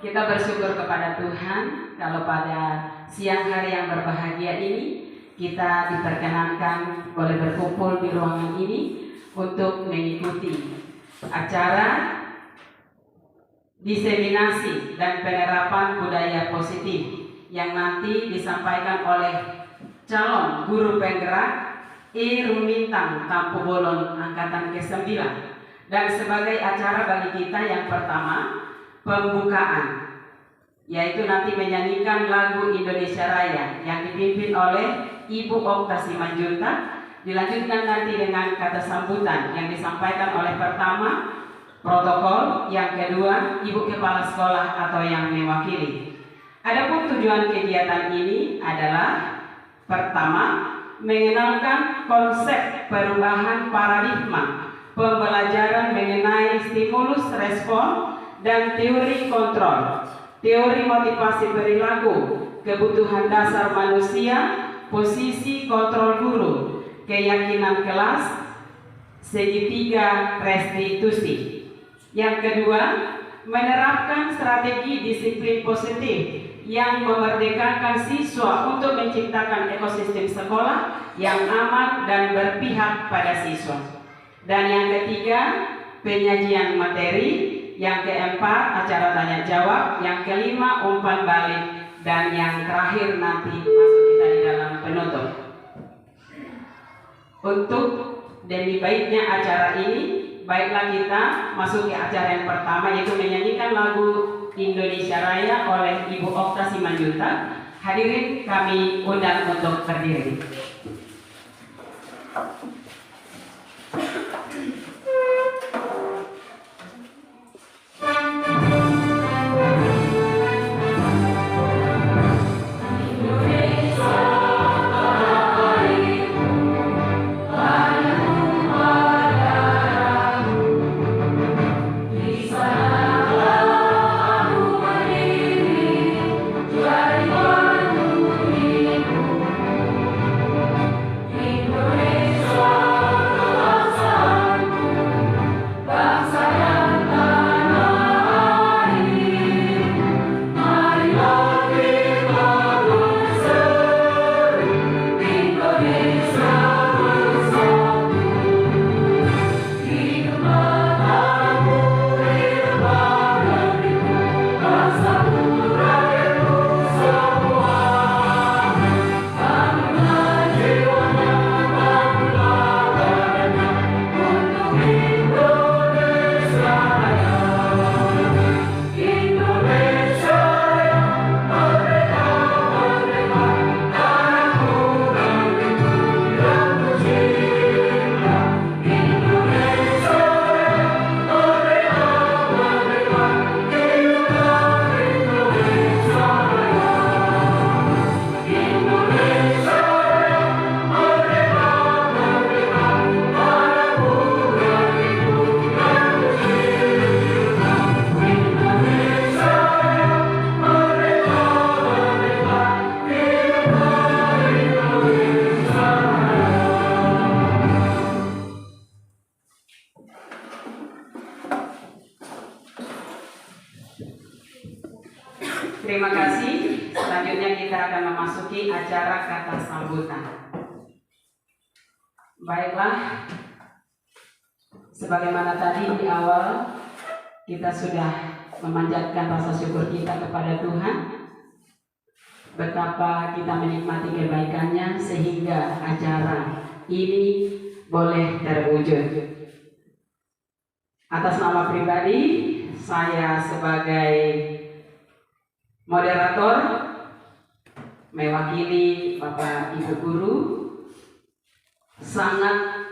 Kita bersyukur kepada Tuhan kalau pada siang hari yang berbahagia ini kita diperkenankan boleh berkumpul di ruangan ini untuk mengikuti acara diseminasi dan penerapan budaya positif yang nanti disampaikan oleh calon guru penggerak Rumintang Tampu Bolon Angkatan ke-9. Dan sebagai acara bagi kita yang pertama, pembukaan, yaitu nanti menyanyikan lagu Indonesia Raya yang dipimpin oleh Ibu Okta Simanjuntak. Dilanjutkan nanti dengan kata sambutan yang disampaikan oleh pertama protokol, yang kedua Ibu Kepala Sekolah atau yang mewakili. Adapun tujuan kegiatan ini adalah pertama, mengenalkan konsep perubahan paradigma pembelajaran mengenai stimulus respon dan teori kontrol, teori motivasi perilaku, kebutuhan dasar manusia, posisi kontrol guru, keyakinan kelas, segitiga restitusi. Yang kedua, menerapkan strategi disiplin positif yang memerdekakan siswa untuk menciptakan ekosistem sekolah yang aman dan berpihak pada siswa. Dan yang ketiga, penyajian materi. Yang keempat, acara tanya jawab. Yang kelima, umpan balik. Dan yang terakhir nanti masuk kita di dalam penutup. Untuk demi baiknya acara ini, baiklah kita masuk ke acara yang pertama, yaitu menyanyikan lagu Indonesia Raya oleh Ibu Okta Simanjuntak. Hadirin kami undang untuk berdiri. Terima kasih. Selanjutnya kita akan memasuki acara kata sambutan. Baiklah, sebagaimana tadi di awal kita sudah memanjatkan rasa syukur kita kepada Tuhan, betapa kita menikmati kebaikannya sehingga acara ini boleh terwujud. Atas nama pribadi, saya sebagai moderator mewakili Bapak Ibu Guru sangat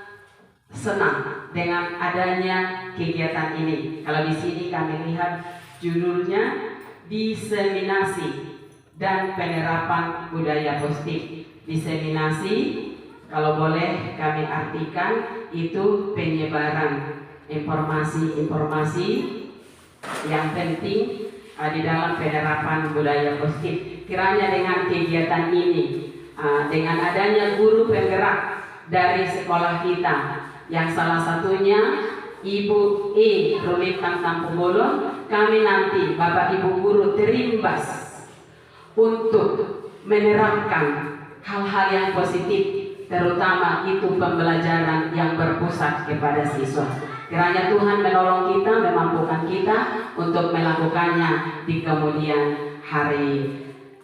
senang dengan adanya kegiatan ini. Kalau di sini kami lihat judulnya diseminasi dan penerapan budaya positif. Diseminasi, kalau boleh kami artikan, itu penyebaran informasi-informasi yang penting di dalam penerapan budaya positif. Kiranya dengan kegiatan ini, dengan adanya guru penggerak dari sekolah kita, yang salah satunya Ibu E. Rumintang Tampubolon, kami nanti Bapak Ibu guru terimbas untuk menerapkan hal-hal yang positif, terutama itu pembelajaran yang berpusat kepada siswa. Kiranya Tuhan menolong kita, memampukan kita untuk melakukannya di kemudian hari.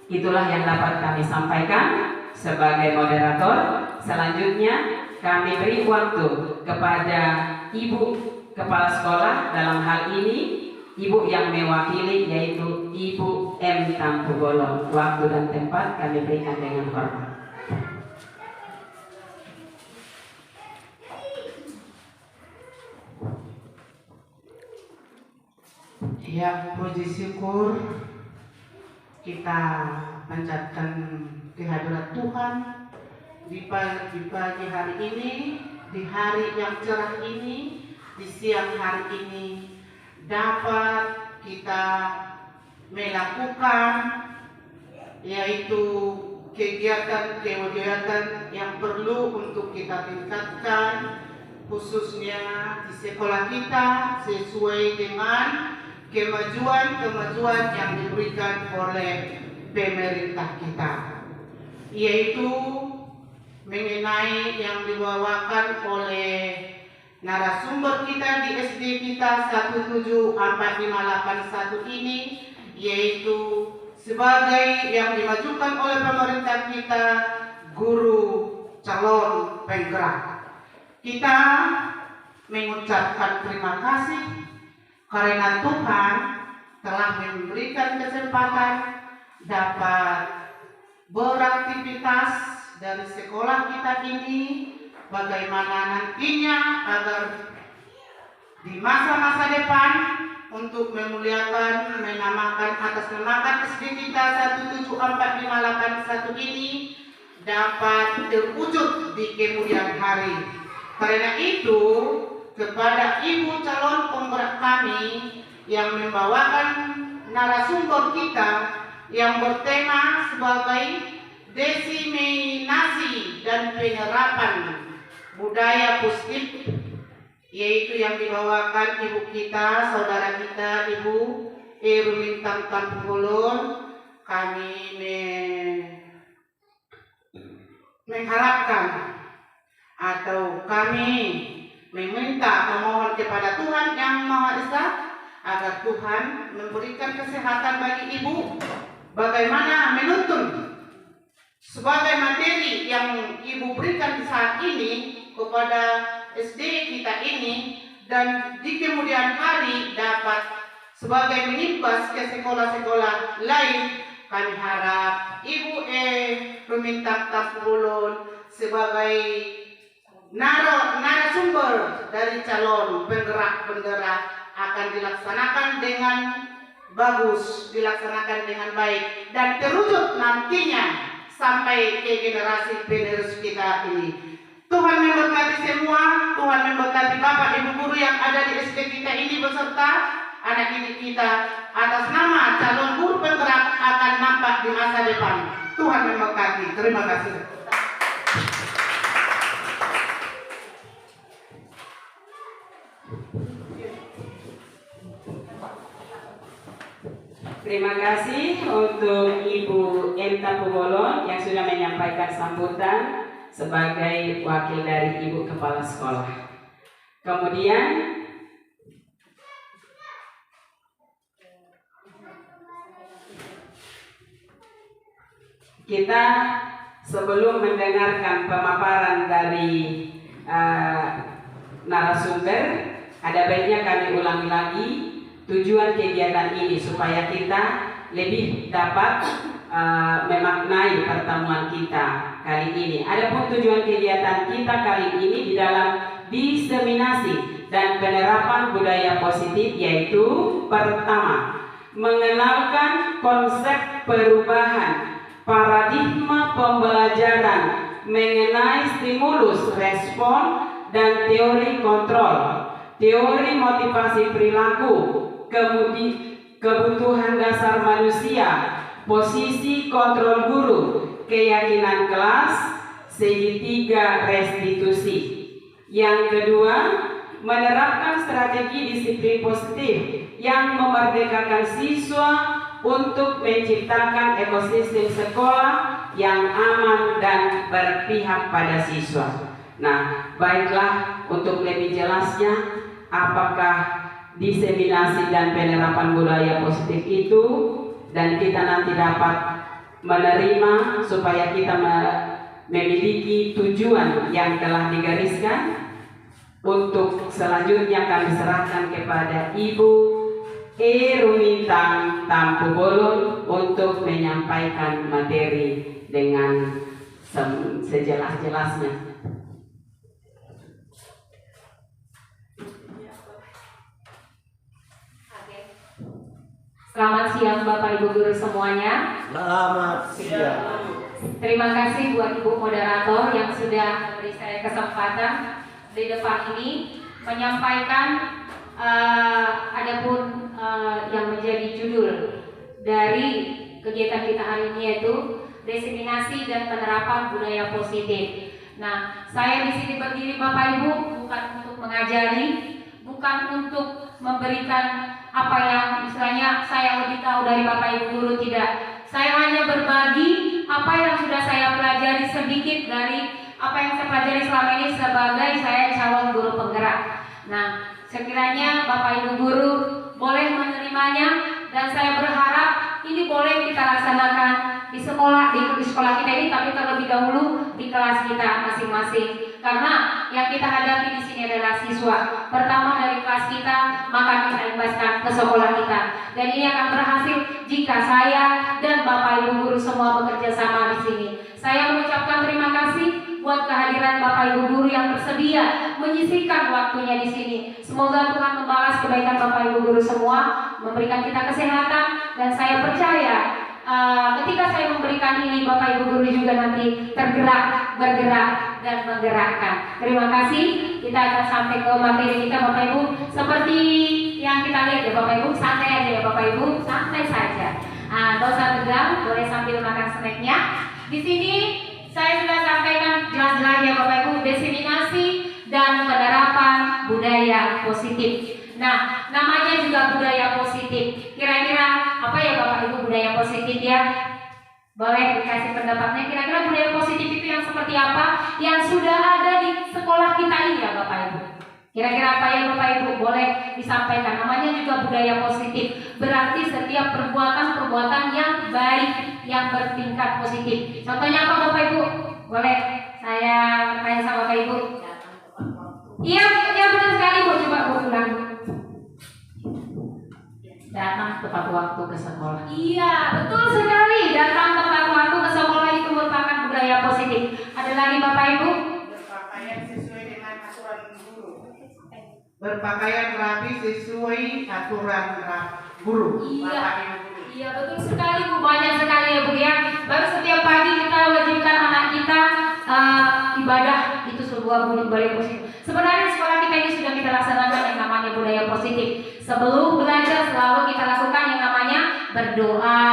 Itulah yang dapat kami sampaikan sebagai moderator. Selanjutnya kami beri waktu kepada Ibu Kepala Sekolah, dalam hal ini Ibu yang mewakili yaitu Ibu M. Tampubolon. Waktu dan tempat kami berikan dengan hormat. Ya, puji syukur kita panjatkan kehadirat Tuhan di pagi hari ini, di hari yang cerah ini, di siang hari ini, dapat kita melakukan yaitu kegiatan-kegiatan yang perlu untuk kita tingkatkan, khususnya di sekolah kita sesuai dengan kemajuan yang diberikan oleh pemerintah kita, yaitu mengenai yang dibawakan oleh narasumber kita di SD kita 174581 ini, yaitu sebagai yang dimajukan oleh pemerintah kita, guru calon penggerak. Kita mengucapkan terima kasih karena Tuhan telah memberikan kesempatan dapat beraktivitas dari sekolah kita ini, bagaimana nantinya agar di masa-masa depan untuk memuliakan, menamakan atas namakan SD kita 174581 ini dapat terwujud di kemudian hari. Karena itu, kepada ibu calon penggerak kami yang membawakan narasumber kita yang bertema sebagai diseminasi dan penerapan budaya positif, yaitu yang dibawakan ibu kita, saudara kita, Ibu E. Rumintang Tampubolon, kami mengharapkan atau kami memohon kepada Tuhan Yang Maha Esa agar Tuhan memberikan kesehatan bagi ibu, bagaimana menuntun sebagai materi yang ibu berikan di saat ini kepada SD kita ini, dan di kemudian hari dapat sebagai mengimbas ke sekolah-sekolah lain. Kami harap Ibu E. Rumintang Tampubolon sebagai narasumber dari calon penggerak-penggerak akan dilaksanakan dengan bagus, dilaksanakan dengan baik, dan terwujud nantinya sampai ke generasi penerus kita ini. Tuhan memberkati semua, Tuhan memberkati Bapak Ibu guru yang ada di SD kita ini beserta anak didik kita. Atas nama calon guru penggerak akan nampak di masa depan. Tuhan memberkati. Terima kasih. Terima kasih untuk Ibu M. Tampubolon yang sudah menyampaikan sambutan sebagai wakil dari Ibu Kepala Sekolah. Kemudian kita sebelum mendengarkan pemaparan dari narasumber, ada baiknya kami ulangi lagi tujuan kegiatan ini supaya kita lebih dapat memaknai pertemuan kita kali ini. Adapun tujuan kegiatan kita kali ini di dalam diseminasi dan penerapan budaya positif, yaitu pertama, mengenalkan konsep perubahan paradigma pembelajaran mengenai stimulus respon dan teori kontrol, teori motivasi perilaku, kebutuhan dasar manusia, posisi kontrol guru, keyakinan kelas, segitiga restitusi. Yang kedua, menerapkan strategi disiplin positif yang memerdekakan siswa untuk menciptakan ekosistem sekolah yang aman dan berpihak pada siswa. Nah, baiklah, untuk lebih jelasnya apakah diseminasi dan penerapan budaya positif itu, dan kita nanti dapat menerima supaya kita memiliki tujuan yang telah digariskan. Untuk selanjutnya kami serahkan kepada Ibu Rumintang Tampu Bolon untuk menyampaikan materi dengan sejelas-jelasnya. Selamat siang Bapak Ibu Guru semuanya. Selamat siang. Terima kasih buat Ibu Moderator yang sudah memberi saya kesempatan di depan ini menyampaikan adapun yang menjadi judul dari kegiatan kita hari ini, yaitu diseminasi dan penerapan budaya positif. Nah, saya di sini berdiri Bapak Ibu bukan untuk mengajari, bukan untuk memberikan apa yang istilahnya saya lebih tahu dari Bapak Ibu Guru, tidak. Saya hanya berbagi apa yang sudah saya pelajari sedikit dari apa yang saya pelajari selama ini sebagai saya calon guru penggerak. Nah, sekiranya Bapak Ibu Guru boleh menerimanya, dan saya berharap ini boleh kita laksanakan di sekolah kita ini, tapi terlebih dahulu di kelas kita masing-masing. Karena yang kita hadapi di sini adalah siswa. Pertama dari kelas kita, maka kita imbaskan ke sekolah kita. Dan ini akan berhasil jika saya dan Bapak Ibu Guru semua bekerja sama di sini. Saya mengucapkan terima kasih buat kehadiran Bapak Ibu Guru yang bersedia menyisihkan waktunya di sini. Semoga Tuhan membalas kebaikan Bapak Ibu Guru semua, memberikan kita kesehatan, dan saya percaya ketika saya memberikan ini, Bapak Ibu Guru juga nanti tergerak, bergerak, dan menggerakkan. Terima kasih. Kita akan sampai ke materi kita Bapak Ibu. Seperti yang kita lihat ya Bapak Ibu, santai aja ya Bapak Ibu, santai saja. Gak usah tegang, boleh sambil makan snacknya. Di sini saya sudah sampaikan jelas-jelas ya Bapak Ibu, diseminasi dan penerapan budaya positif. Nah, namanya juga budaya positif. Kira-kira apa ya Bapak Ibu budaya positif ya? Boleh dikasih pendapatnya, kira-kira budaya positif itu yang seperti apa yang sudah ada di sekolah kita ini ya Bapak Ibu? Kira-kira apa ya Bapak Ibu? Boleh disampaikan. Namanya juga budaya positif. Berarti setiap perbuatan-perbuatan yang baik, yang bertingkat positif. Contohnya apa Bapak Ibu? Boleh saya tanya sama Bapak Ibu? Iya, benar sekali Bu. Coba Bu ulang. Datang tepat waktu ke sekolah. Iya, betul sekali. Datang tepat waktu ke sekolah itu merupakan budaya positif. Ada lagi Bapak Ibu? Berpakaian sesuai dengan aturan guru. Berpakaian rapi sesuai aturan guru. Iya betul sekali Bu. Banyak sekali ya Bu ya. Baru setiap pagi kita wajibkan anak kita ibadah, itu sebuah budaya positif. Sebenarnya sekolah kita ini sudah kita laksanakan yang namanya budaya positif. Sebelum belajar selalu kita lakukan yang namanya berdoa.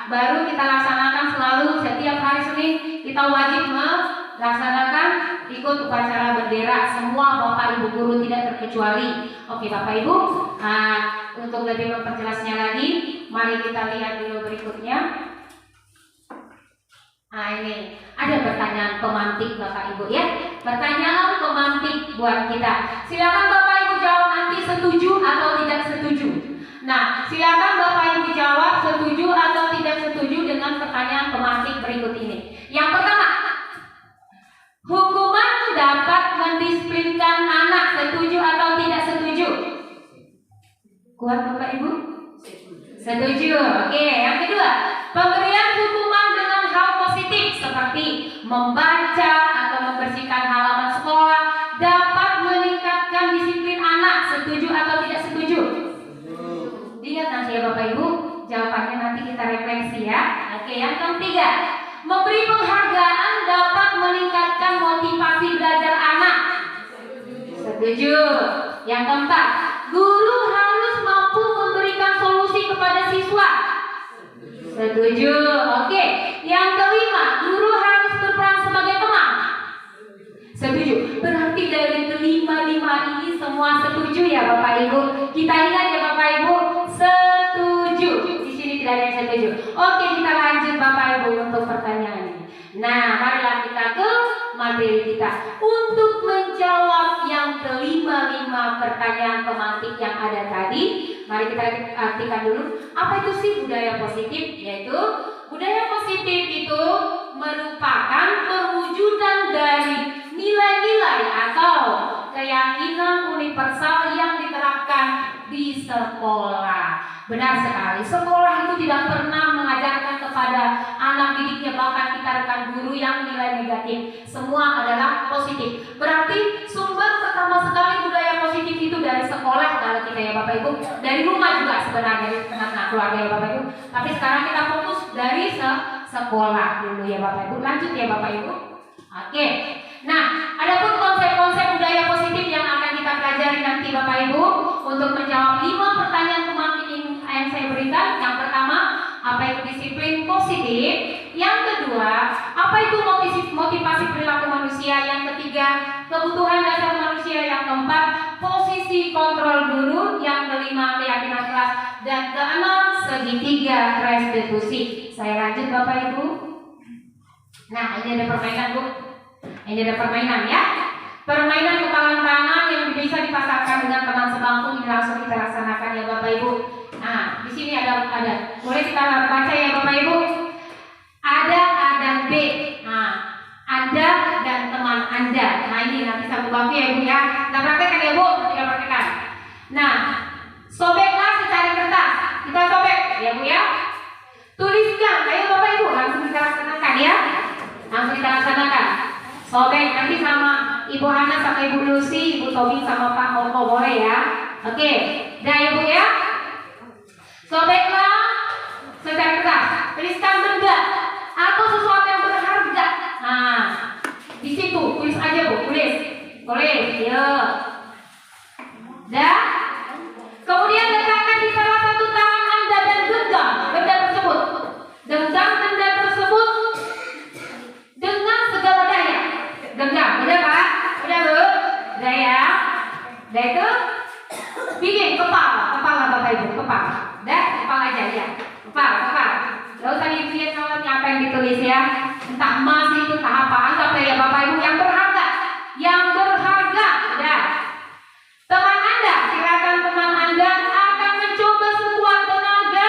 Baru kita laksanakan selalu setiap hari Senin kita wajib melaksanakan ikut upacara bendera. Semua Bapak Ibu Guru tidak terkecuali. Oke Bapak Ibu, untuk lebih memperjelasnya lagi, mari kita lihat dulu berikutnya. Nah ini ada pertanyaan pemantik Bapak Ibu ya. Pertanyaan pemantik buat kita. Silakan Bapak Ibu jawab nanti setuju atau tidak setuju. Nah silakan Bapak Ibu jawab setuju atau tidak setuju dengan pertanyaan pemantik berikut ini. Yang pertama, hukuman dapat mendisiplinkan anak, setuju atau tidak setuju? Kuat Bapak Ibu? Setuju. Oke, yang kedua, pemberian hukuman dengan hal positif seperti membaca atau membersihkan halaman sekolah dapat meningkatkan disiplin anak, setuju atau tidak setuju? Lihat nanti ya Bapak Ibu, jawabannya nanti kita refleksi ya. Oke, yang ketiga, memberi penghargaan dapat meningkatkan motivasi belajar anak, setuju. Yang keempat, guru harus mampu memberikan solusi kepada siswa, setuju. Oke. Yang kelima, guru harus berperan sebagai teman, setuju. Berarti dari kelima-lima ini semua setuju. ya Bapak Ibu? Kita ingat ya Bapak Ibu? Setuju. Di sini tidak ada yang setuju. Oke, kita lanjut Bapak Ibu untuk pertanyaan. Nah, marilah kita ke materi kita untuk menjawab yang kelima pertanyaan pemantik yang ada tadi. Mari kita artikan dulu apa itu sih budaya positif. Yaitu budaya positif itu merupakan perwujudan dari nilai-nilai atau keyakinan universal yang diterapkan di sekolah. Benar sekali, sekolah itu tidak pernah mengajarkan kepada anak didiknya, bahkan kita rekan guru, yang nilai negatif. Semua adalah positif. Berarti sumber pertama sekali budaya positif itu dari sekolah kalau kita ya Bapak Ibu. Dari rumah juga sebenarnya, dari tengah-tengah keluarga ya Bapak Ibu. Tapi sekarang kita fokus dari sekolah dulu ya Bapak Ibu. Lanjut ya Bapak Ibu. Oke. Nah, adapun konsep-konsep budaya positif yang akan kita pelajari nanti Bapak Ibu untuk menjawab 5 pertanyaan pemantik yang saya berikan. Yang pertama, apa itu disiplin positif? Yang kedua, apa itu motivasi perilaku manusia? Yang ketiga, kebutuhan dasar manusia. Yang keempat, posisi kontrol guru. Yang kelima, keyakinan kelas. Dan keenam, segitiga restitusi. Saya lanjut Bapak Ibu. Nah, ini ada permainan Bu. Ini ada permainan ya. Permainan kepalan tangan yang bisa dipasarkan dengan teman sebangku. Ini langsung kita laksanakan ya Bapak Ibu. Nah, di sini ada. Boleh kita baca ya Bapak Ibu. Ada A dan B. Nah, Anda dan teman Anda. Nah, ini nanti satu bangku ya Ibu ya. Kita praktekkan ya Bu. Kita praktekkan. Nah, sobeklah secari kertas. Kita sobek ya Bu ya. Tuliskan. Ayo Bapak Ibu, langsung kita laksanakan ya. Langsung kita laksanakan. Sobek nanti sama Ibu Hana sama Ibu Lucy, Ibu Tobi sama Pak Moko, boleh ya. Oke. Dah ya Bu ya. Sobeklah secari kertas. Tuliskan benda atau sesuatu yang berharga. Nah, di situ tulis aja Bu, tulis. Ya. Dah. Kemudian letakkan di salah satu tangan Anda dan genggam benda tersebut. Genggam benda tersebut dengan segala daya. Genggam, udah Pak? Udah Bu? Udah ya? Udah itu? Bikin kepala Bapak Ibu, kepala. Udah, kepala aja ya. Kepala. Gak usah dilihat kalau apa yang ditulis ya. Entah emas itu, entah apa. Anggap ya Bapak Ibu yang berharga. Udah. Teman Anda, silakan teman Anda akan mencoba sekuat tenaga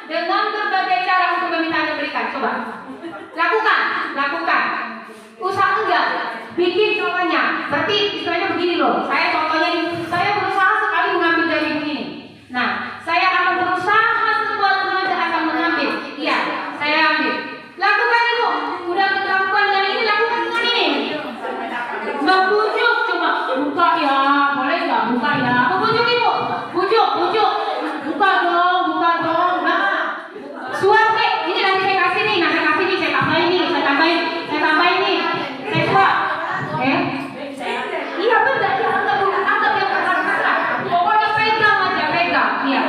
dengan berbagai cara untuk meminta Anda berikan. Coba. Lakukan. Usaha enggak? Bikin contohnya. Berarti istilahnya begini loh. Saya contohnya ini, saya berusaha sekali mengambil dari begini. Nah, saya akan berusaha sekuat tenaga akan mengambil. Iya, saya ambil. Lakukan Ibu. Udah lakukan dengan ini, lakukan dengan ini. Membujuk coba. Buka ya, boleh nggak? Buka ya. Membujuk Ibu. Bujuk. Buka dong. Nah, suara ini nanti saya kasih nih. Nah, saya kasih nih. Saya tambahin nih. Saya tambahin nih. Saya suap. Iya benar. Anggap yang benar. Pokoknya pegang aja.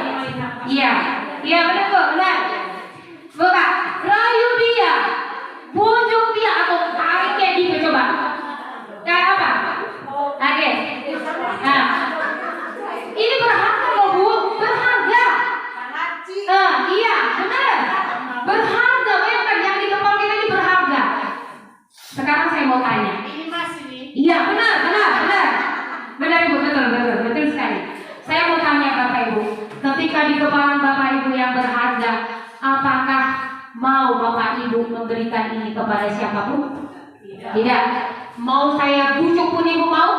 Iya benar Bu. Benar. Buka. Rayu dia. Bujuk dia atau tarik kayak gitu coba. Kayak apa? Oke. Nah, ini berharga loh Bu, berharga. Iya benar, berharga. Bayangkan yang di kepala kita ini berharga. Sekarang saya mau tanya. Ini Mas ini. Iya benar Ibu, betul sekali. Saya mau tanya Bapak Ibu, ketika di kepala Bapak Ibu yang berharga, apakah mau Bapak Ibu memberikan ini kepada siapapun? Tidak. Mau saya bujuk pun Ibu mau?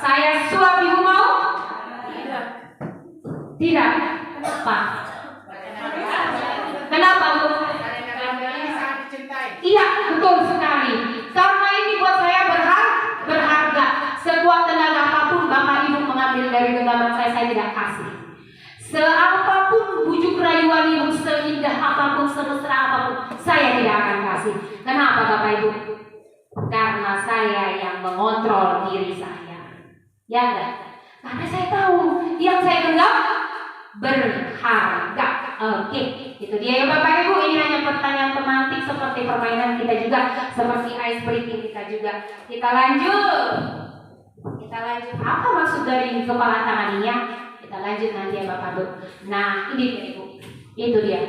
Saya suap Ibu mau? Tidak. Kenapa Bu? Iya, betul sekali. Karena ini buat saya berharga. Sekuat tenaga apapun Bapak Ibu mengambil dari genggaman saya tidak kasih. Seapapun bujuk rayuan Ibu, seindah apapun, semesra apapun, saya tidak akan kasih. Kenapa Bapak Ibu? Karena saya yang mengontrol diri saya. Ya enggak? Karena saya tahu yang saya genggam berharga. Oke, itu dia ya Bapak Ibu. Ini hanya pertanyaan pemantik seperti permainan kita juga, seperti ice breaking kita juga. Kita lanjut. kita lanjut. Apa maksud dari kepala tangannya? Kita lanjut nanti ya Bapak Ibu. Nah, ini dia Ibu. Itu dia.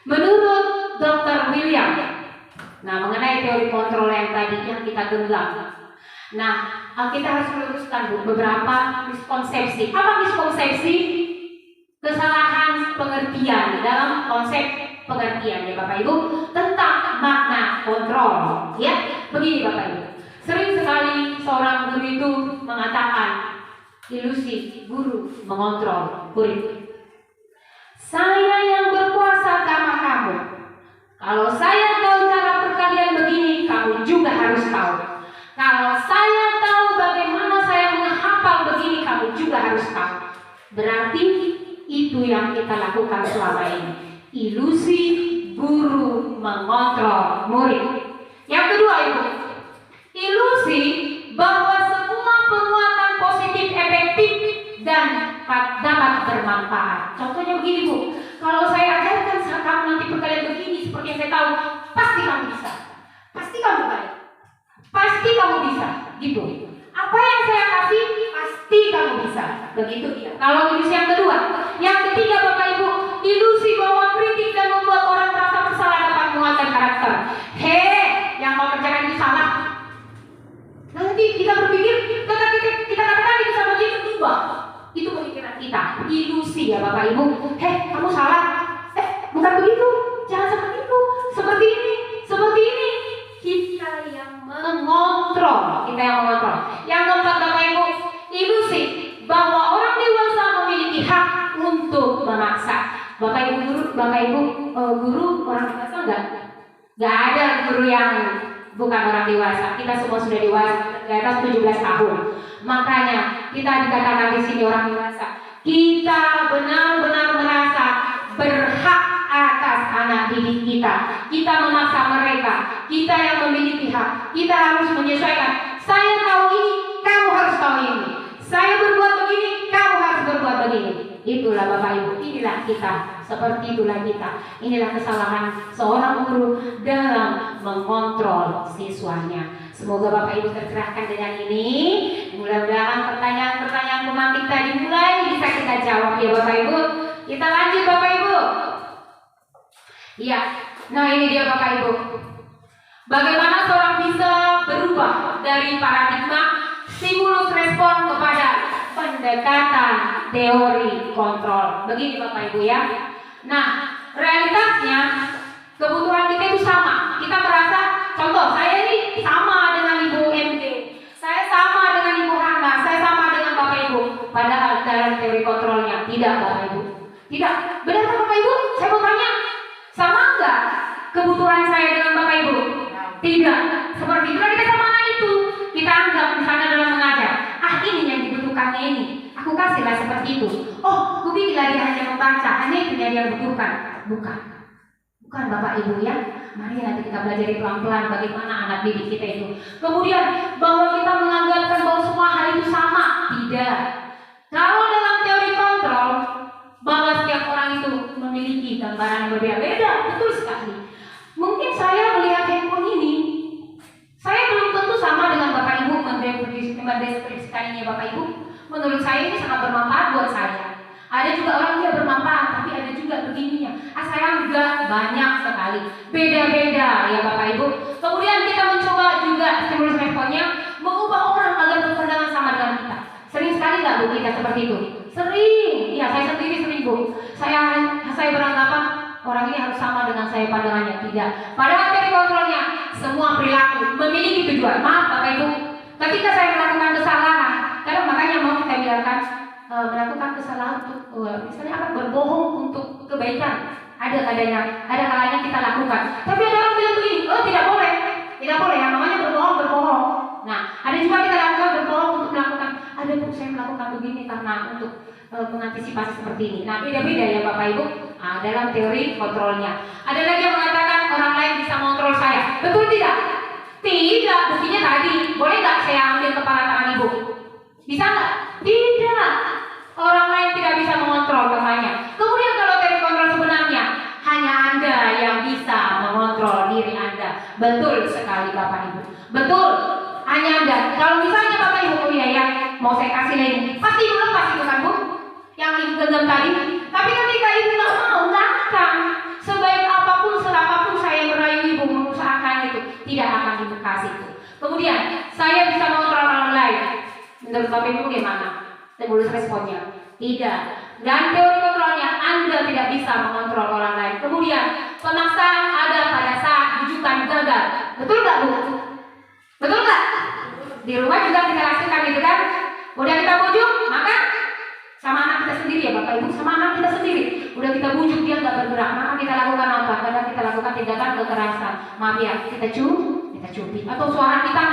Menurut Dr. William, nah mengenai teori kontrol yang tadi yang kita genggam. Nah, kita harus meluruskan Bu beberapa miskonsepsi. Apa miskonsepsi? Kesalahan pengertian dalam konsep pengertian ya Bapak Ibu tentang makna kontrol. Ya, begini Bapak Ibu. Sering sekali seorang guru itu mengatakan ilusi guru mengontrol murid. Saya yang berkuasa karena kamu. Kalau saya tahu cara perkalian begini, kamu juga harus tahu. Kalau saya tahu bagaimana saya menghafal begini, kamu juga harus tahu. Berarti itu yang kita lakukan selama ini. Ilusi guru mengontrol murid. Yang kedua Ibu, ilusi bahwa semua penguatan positif efektif dan dapat bermanfaat. Contohnya begini Bu, kalau saya ajarkan kamu nanti perkalian begini seperti yang saya tahu, pasti kamu bisa, pasti kamu baik, pasti kamu bisa, gitu. Apa yang saya kasih pasti kamu bisa, begitu dia. Kalau ilusi yang kedua, yang ketiga Bapak Ibu, ilusi bahwa kritik dan membuat orang merasa bersalah dapat menguatkan karakter. Yang kau kerjakan itu salah. Nanti kita berpikir, kita katakan itu sama dia berubah. Itu pemikiran kita, ilusi ya Bapak Ibu. Kamu salah. Bukan begitu. Jangan seperti itu. Seperti ini, seperti ini. Kita yang mengontrol. Yang keempat Bapak Ibu, ilusi bahwa orang dewasa memiliki hak untuk memaksa. Bapak Ibu guru orang dewasa enggak? Enggak ada guru yang bukan orang dewasa. Kita semua sudah dewasa, di atas 17 tahun. Makanya kita dikatakan di sini orang dewasa. Kita benar-benar merasa berhak atas anak didik kita. Kita memaksa mereka. Kita yang memiliki hak. Kita harus menyesuaikan. Saya tahu ini, kamu harus tahu ini. Saya berbuat begini, kamu harus berbuat begini. Itulah Bapak Ibu. Inilah kita. Seperti itulah kita. Inilah kesalahan seorang guru dalam mengontrol siswanya. Semoga Bapak Ibu tercerahkan dengan ini. Mudah-mudahan pertanyaan-pertanyaan pemantik tadi mulai bisa kita jawab ya Bapak Ibu. Kita lanjut Bapak Ibu. Ya, nah ini dia Bapak Ibu. Bagaimana seorang bisa berubah dari paradigma stimulus respon kepada pendekatan teori kontrol. Begini Bapak Ibu ya. Nah, realitasnya kebutuhan kita itu sama. Kita merasa, contoh saya ini sama dengan Ibu MD, saya sama dengan Ibu Hana, saya sama dengan Bapak Ibu. Padahal dalam teori kontrolnya tidak Bapak Ibu. Tidak. Benar Bapak Ibu? Saya mau tanya, sama enggak kebutuhan saya dengan Bapak Ibu? Tidak. Seperti itu kita sama anak itu. Kita anggap misalnya dalam mengajar, ini yang dibutuhkannya ini. Aku kasihlah seperti itu. Oh, aku bikinlah dia hanya membaca, hanya itu yang dia butuhkan. Bukan Bapak Ibu ya. Mari nanti kita belajar pelan-pelan bagaimana anak didik kita itu. Kemudian bahwa kita menganggapkan bahwa semua hal itu sama. Tidak. Kalau dalam teori kontrol bahwa setiap orang itu memiliki gambaran yang berbeda-beda, betul sekali. Mungkin saya melihat handphone ini, saya belum tentu sama dengan Bapak Ibu mendeskripsikan ini ya Bapak Ibu. Menurut saya ini sangat bermanfaat buat saya. Ada juga orang yang bermanfaat, tapi ada juga begininya. Saya juga banyak sekali, beda-beda ya Bapak Ibu. Kemudian kita mencoba juga stimulus responnya mengubah orang agar berpandangan sama dengan kita. Sering sekali nggak Bu kita seperti itu? Sering, ya saya sendiri sering Bu. Saya beranggapan orang ini harus sama dengan saya pandangannya. Tidak. Padahal dari kontrolnya semua perilaku memiliki tujuan. Maaf Bapak Ibu, ketika saya melakukan kesalahan, karena makanya mau kita biarkan melakukan kesalahan untuk misalnya apa berbohong untuk kebaikan. Ada kalanya kita lakukan. Tapi ada orang bilang begini, tidak boleh yang namanya berbohong. Nah, ada juga kita lakukan berbohong untuk melakukan. Ada Bu, saya melakukan begini karena untuk mengantisipasi seperti ini. Nah, beda-beda ya Bapak Ibu. Dalam teori kontrolnya. Ada lagi yang mengatakan orang lain bisa mengontrol saya. Betul tidak? Tidak. Buktinya tadi. Boleh nggak saya ambil kepala tangan Ibu? Bisa nggak? Tidak. Orang lain tidak bisa mengontrol katanya. Kemudian kalau teori kontrol sebenarnya hanya Anda yang bisa mengontrol diri Anda. Betul sekali Bapak Ibu. Betul. Hanya Anda. Kalau misalnya Bapak Ibu ya mau saya kasih lagi, pasti ibu lepas itu kan Bu, yang ibu genggam tadi. Tapi ketika ibu nggak mau, nggak akan. Sebaik apapun, serapapun saya merayu ibu mengusahakan itu, tidak akan ibu kasih itu. Kemudian saya bisa mengontrol orang lain. Menurut Bapak Ibu bagaimana? Stimulus responnya tidak. Dan teori kontrolnya, Anda tidak bisa mengontrol orang lain. Kemudian pemaksaan ada pada saat bujukan gagal. Betul nggak Bu? Betul nggak? Di rumah juga kita lakukan gitu kan? Udah kita bujuk, maka sama anak kita sendiri ya Bapak Ibu, sama anak kita sendiri. Udah kita bujuk dia nggak bergerak, maka kita lakukan apa? Kadang kita lakukan tindakan kekerasan. Maaf ya, kita cubit. Atau suara kita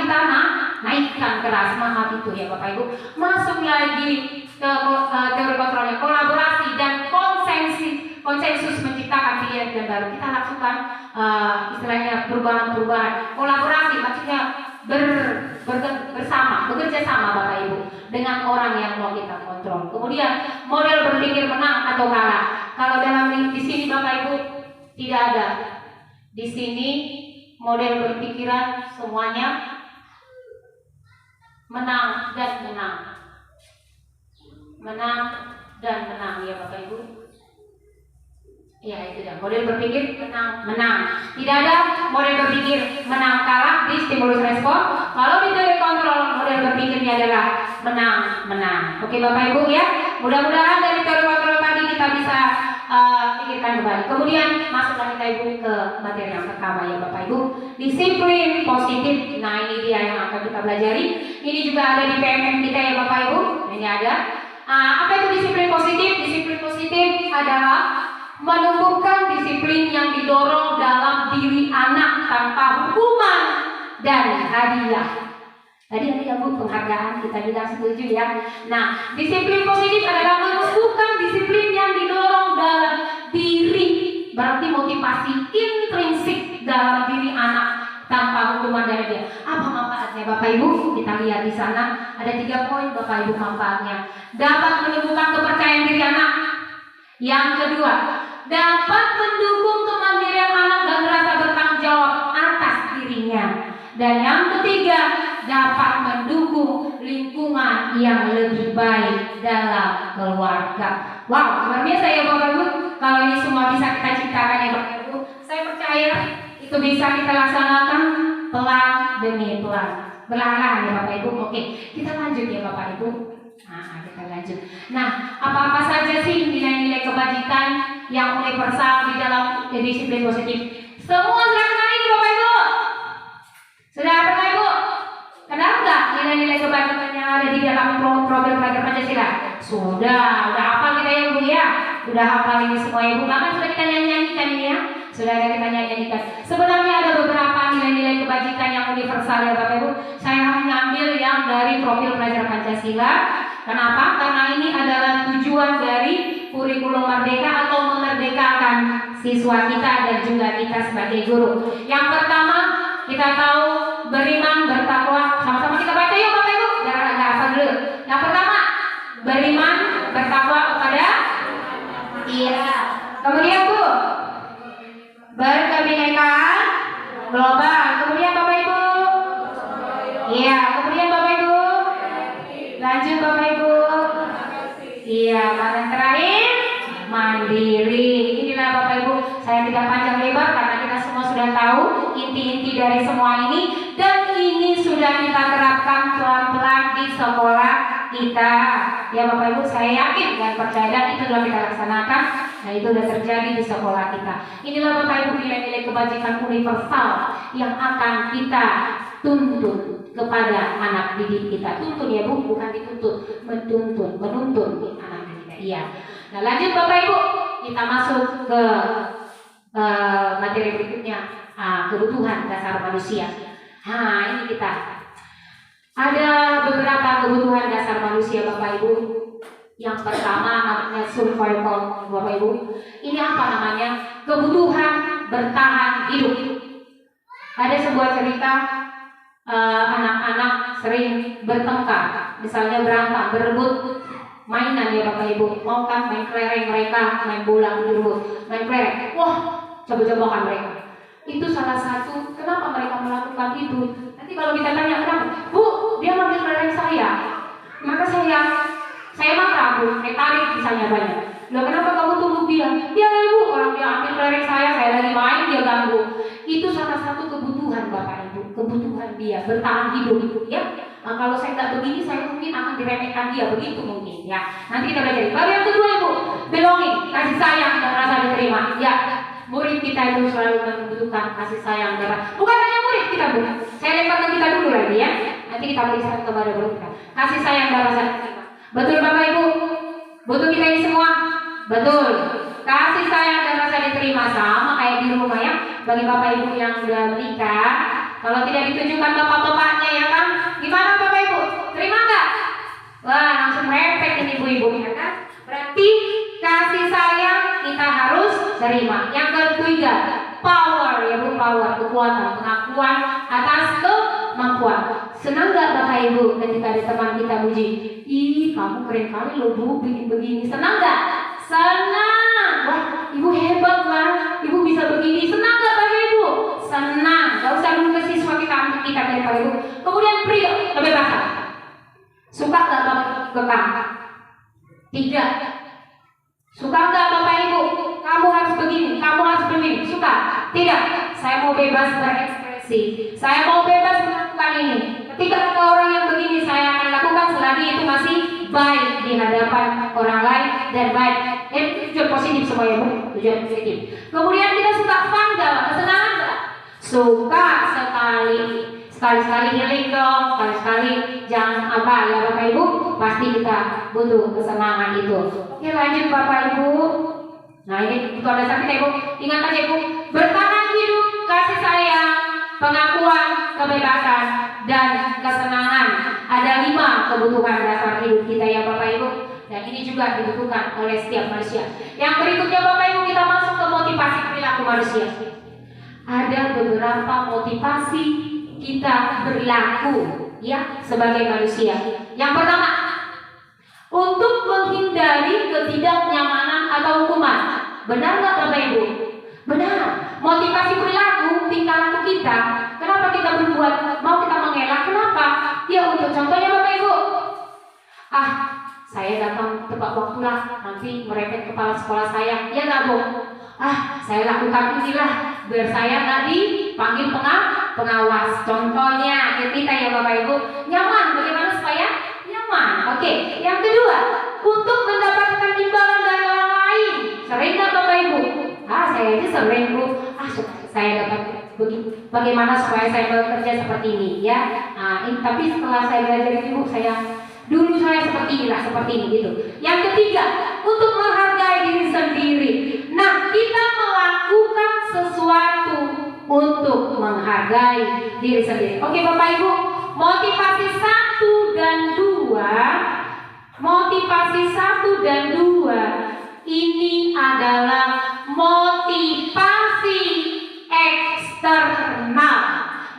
naikkan keras, maaf itu ya Bapak Ibu. Masuk lagi ke teori kontrolnya, kolaborasi dan konsensus menciptakan pilihan yang baru. Kita lakukan istilahnya perubahan. Kolaborasi maksudnya bekerja sama Bapak Ibu dengan orang yang mau kita kontrol. Kemudian model berpikir menang atau kalah. Kalau di sini Bapak Ibu tidak ada. Di sini model berpikiran semuanya menang dan menang. Menang dan menang ya Bapak Ibu. Ya itu dah, model berpikir menang. Tidak ada model berpikir menang kalah di stimulus respon. Kalau di teori kontrol model berpikirnya adalah menang. Oke Bapak Ibu ya. Mudah-mudahan dari teori kontrol tadi kita bisa pikirkan kembali. Kemudian masuklah kita Ibu ke materi yang pertama ya Bapak Ibu. Disiplin positif. Nah ini dia yang akan kita pelajari. Ini juga ada di PMM kita ya Bapak Ibu. Ini ada. Apa itu disiplin positif? Disiplin positif adalah menumbuhkan disiplin yang didorong dalam diri anak tanpa hukuman dan hadiah. Tadi ada ya Bu penghargaan, kita bilang setuju ya. Nah, disiplin positif adalah menumbuhkan disiplin yang didorong dalam diri. Berarti motivasi intrinsik dalam diri anak tanpa hukuman dan hadiah. Apa manfaatnya Bapak Ibu? Kita lihat di sana ada 3 poin Bapak Ibu manfaatnya. Dapat menumbuhkan kepercayaan diri anak. Yang kedua, dapat mendukung kemandirian anak dan rasa bertanggung jawab atas dirinya. Dan yang ketiga, dapat mendukung lingkungan yang lebih baik dalam keluarga. Wow, luar biasa ya Bapak Ibu. Kalau ini semua bisa kita ciptakan ya Bapak Ibu, saya percaya itu bisa kita laksanakan pelan demi pelan. Perlahan ya Bapak Ibu. Oke, kita lanjut ya Bapak Ibu. Kita lanjut. Nah, apa-apa saja sih nilai-nilai kebajikan yang universal di dalam disiplin positif? Semua sudah kenal ini Bapak Ibu? Sudah pernah Ibu? Kenal nggak nilai-nilai kebajikan yang ada di dalam program pelajar Pancasila? Sudah hafal kita ya Bu ya? Sudah hafal ini semua Ibu. Bahkan sudah kita nyanyikan ini ya? Sudah ada kita nyanyikan. Sebenarnya ada beberapa nilai-nilai kebajikan yang universal ya Bapak Ibu. Saya hanya ambil yang dari profil pelajar Pancasila. Kenapa? Karena ini adalah tujuan dari kurikulum merdeka atau memerdekakan siswa kita dan juga kita sebagai guru. Yang pertama kita tahu beriman bertakwa. Sama-sama kita baca yuk Bapak Ibu. Biar agak hafal dulu. Yang pertama beriman bertakwa kepada Kemudian Bu, berkebinekaan global. Kemudian Bapak Ibu. Kemudian Bapak Ibu. Lanjut Bapak Ibu. Yang terakhir mandiri. Inilah Bapak Ibu, saya tidak panjang lebar karena kita semua sudah tahu inti-inti dari semua ini, dan ini sudah kita terapkan pelan-pelan di sekolah kita. Ya Bapak Ibu, saya yakin dan percaya dan itu sudah kita laksanakan. Nah itu sudah terjadi di sekolah kita. Inilah Bapak Ibu nilai-nilai kebajikan universal yang akan kita tuntun kepada anak didik kita. Tuntun ya Bu, bukan dituntut, menuntun anak didik kita. Iya. Nah lanjut Bapak Ibu, kita masuk ke materi berikutnya, kebutuhan dasar manusia. Nah ini kita ada beberapa kebutuhan dasar manusia Bapak Ibu. Yang pertama namanya survival Bapak Ibu. Ini apa namanya? Kebutuhan bertahan hidup. Ada sebuah cerita anak-anak sering bertengkar, misalnya berantem, berebut mainan ya Bapak Ibu. Mau kan main kelereng mereka, main bola berebut, main kelereng. Wah, coba-cobakan mereka. Itu salah satu kenapa mereka melakukan itu. Nanti kalau kita tanya kenapa, Bu, dia ngambil kelereng saya. Maka saya marah Bu, saya tarik misalnya banyak. Loh kenapa kamu tunggu dia? Dia ibu, orang dia ambil kelereng saya lagi main dia ganggu. Itu salah satu kebutuhan Bapak Ibu, kebutuhan dia bertahan hidup ya. Nah, kalau saya nggak begini, saya mungkin akan diremehkan dia, begitu mungkin ya. Nanti kita belajar. Baru yang kedua Ibu, belonging, kasih sayang dan rasa diterima. Ya, murid kita itu selalu membutuhkan kasih sayang dan rasa. Bukan hanya murid kita Bu, saya lemparkan kita dulu lagi ya. Nanti kita berikan kepada murid kita. Kasih sayang dan rasa diterima. Betul Bapak Ibu? Butuh kita ini semua? Betul. Kasih sayang dan rasa diterima sama kayak di rumah ya. Bagi Bapak Ibu yang sudah menikah, kalau tidak ditunjukkan bapak-bapaknya ya kan, gimana Bapak Ibu? Terima nggak? Wah langsung repet ini ibu-ibu ya kan? Berarti kasih sayang kita harus terima. Yang ketiga, power ya Bu, power, kekuatan, pengakuan atas kemampuan. Senang nggak Bapak Ibu ketika ada teman kita muji? Ih kamu keren kali loh Bu, bikin begini. Senang nggak? Senang. Wah ibu hebat lah, ibu bisa begini. Senang nggak Bapak Ibu? Senang. Gak usah nunggu ke siswa kita dari Bapak Ibu. Kemudian prio, kebebasan. Suka nggak Bapak kekang? Tidak. Suka nggak Bapak Ibu? Kamu harus begini, kamu harus begini. Suka? Tidak. Saya mau bebas berekspresi. Saya mau bebas melakukan ini. Ketika ada orang yang begini, saya akan lakukan selagi itu masih baik di hadapan orang lain dan baik. Tujuan positif semua ya Bu, tujuan positif. Kemudian kita suka fun gak? Kesenangan gak? Suka sekali. Sekali-sekali healing dong, sekali-sekali jangan apa ya Bapak Ibu. Pasti kita butuh kesenangan itu. Oke lanjut Bapak Ibu. Nah ini itu ada sakit Ibu. Ingat aja Ibu, bertahan hidup, kasih sayang, pengakuan, kebebasan, dan kesenangan. Ada 5 kebutuhan dasar hidup kita ya Bapak Ibu. Dan ini juga dibutuhkan oleh setiap manusia. Yang berikutnya Bapak Ibu, kita masuk ke motivasi perilaku manusia. Ada beberapa motivasi kita berlaku ya sebagai manusia. Yang pertama, untuk menghindari ketidaknyamanan atau hukuman. Benar nggak Bapak Ibu? Benar. Motivasi perilaku tingkah laku kita. Kenapa kita berbuat? Mau kita mengelak? Kenapa? Ya untuk contohnya Bapak Ibu. Saya datang tepat waktu lah, nanti merepet kepala sekolah saya. Ya nggak Bu? Saya lakukan inilah biar saya nggak dipanggil pengawas. Contohnya kita ya Bapak Ibu. Nyaman. Bagaimana supaya nyaman? Oke. Yang kedua, untuk mendapatkan imbalan dari orang lain. Sering nggak Bapak Ibu? Saya aja sering Bu. Saya dapat bagaimana supaya saya bekerja seperti ini ya. Tapi setelah saya belajar ini Bu, dulu saya seperti ini gitu. Yang ketiga, untuk menghargai diri sendiri. Nah, kita melakukan sesuatu untuk menghargai diri sendiri. Oke Bapak Ibu, motivasi 1 dan 2 ini adalah motivasi eksternal,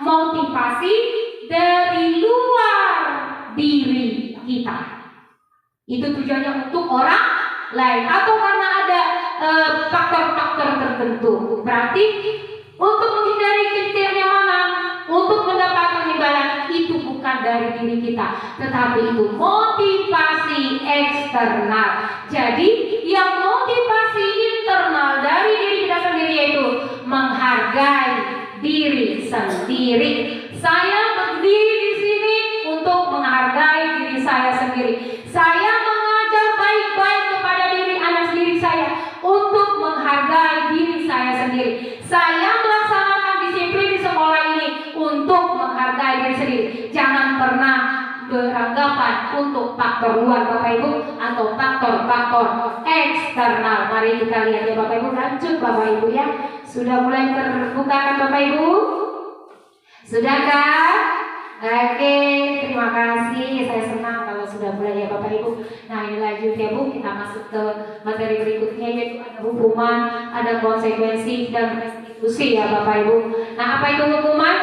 motivasi dari luar diri kita. Itu tujuannya untuk orang lain atau karena ada faktor-faktor tertentu. Berarti untuk menghindari ketidaknyamanan, untuk mendapatkan imbalan, itu bukan dari diri kita, tetapi itu motivasi eksternal. Jadi yang motivasi internal dari diri kita sendiri yaitu menghargai diri sendiri. Saya berdiri di sini untuk menghargai diri saya sendiri. Saya mengajar baik-baik kepada diri anak sendiri saya untuk menghargai diri saya sendiri. Saya melaksanakan disiplin di sekolah ini untuk menghargai diri sendiri. Jangan pernah beranggapan untuk faktor luar Bapak Ibu atau faktor-faktor eksternal. Mari kita lihat ya Bapak Ibu. Lanjut Bapak Ibu ya. Sudah mulai terbuka kan Bapak Ibu? Sudah kan? Oke, terima kasih. Saya senang kalau sudah mulai ya Bapak Ibu. Nah ini lanjut ya Bu, kita masuk ke materi berikutnya yaitu ada hukuman, ada konsekuensi dan restitusi ya Bapak Ibu. Nah apa itu hukuman?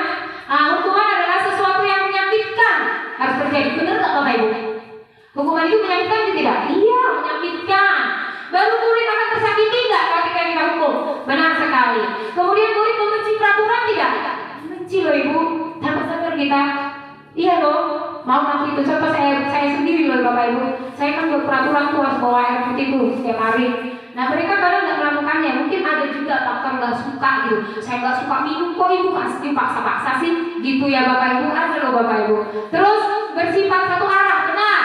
Hukuman adalah sesuatu yang menyakitkan harus terjadi. Benar nggak Bapak Ibu? Hukuman itu menyakitkan atau tidak? Iya, menyakitkan. Baru murid akan tersakiti nggak ketika kita hukum? Benar sekali. Kemudian murid membenci peraturan tidak? Benci loh Ibu. Tanpa sadar kita. Iya loh, mau waktu itu contoh saya sendiri loh Bapak Ibu, saya kan buat peraturan tuh harus bawa air putih tuh setiap hari. Nah mereka kadang nggak melakukannya, mungkin ada juga faktor nggak suka gitu. Saya nggak suka minum, kok ibu pasti paksa-paksa sih, gitu ya Bapak Ibu, ada loh Bapak Ibu. Terus bersifat satu arah, benar.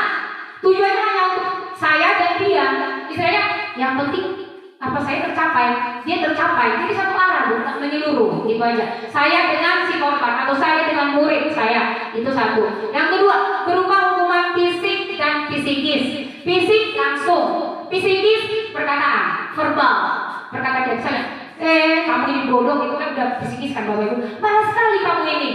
Tujuannya hanya untuk saya dan dia, istilahnya yang penting apa saya tercapai, dia tercapai, jadi satu arah bukan menyeluruh, gitu aja. Saya dengan si korban atau saya dengan murid saya, itu satu. Yang kedua, berupa hukuman fisik dan psikis. Fisik langsung, psikis perkataan, verbal, perkataan dia misalnya, kamu ini bodoh, itu kan udah psikis kan Bapak Ibu. Malas sekali kamu ini.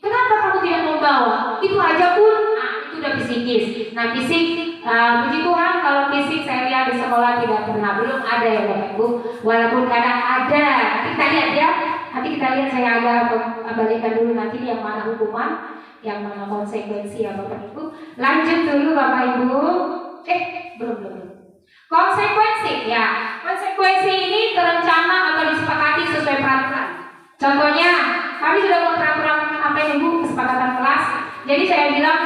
Kenapa kamu tidak membawa? Itu aja pun, itu udah psikis. Nah fisik, puji Tuhan kalau fisik saya lihat di sekolah tidak pernah, belum ada ya Bapak Ibu. Walaupun kadang ada, kita lihat ya. Nanti kita lihat, saya agak balikkan dulu nanti yang mana hukuman, yang mana konsekuensi ya Bapak Ibu. Lanjut dulu Bapak Ibu. Belum. Konsekuensi ya. Konsekuensi ini terencana atau disepakati sesuai peraturan. Contohnya, kami sudah buat peraturan apa Ibu, kesepakatan kelas. Jadi saya bilang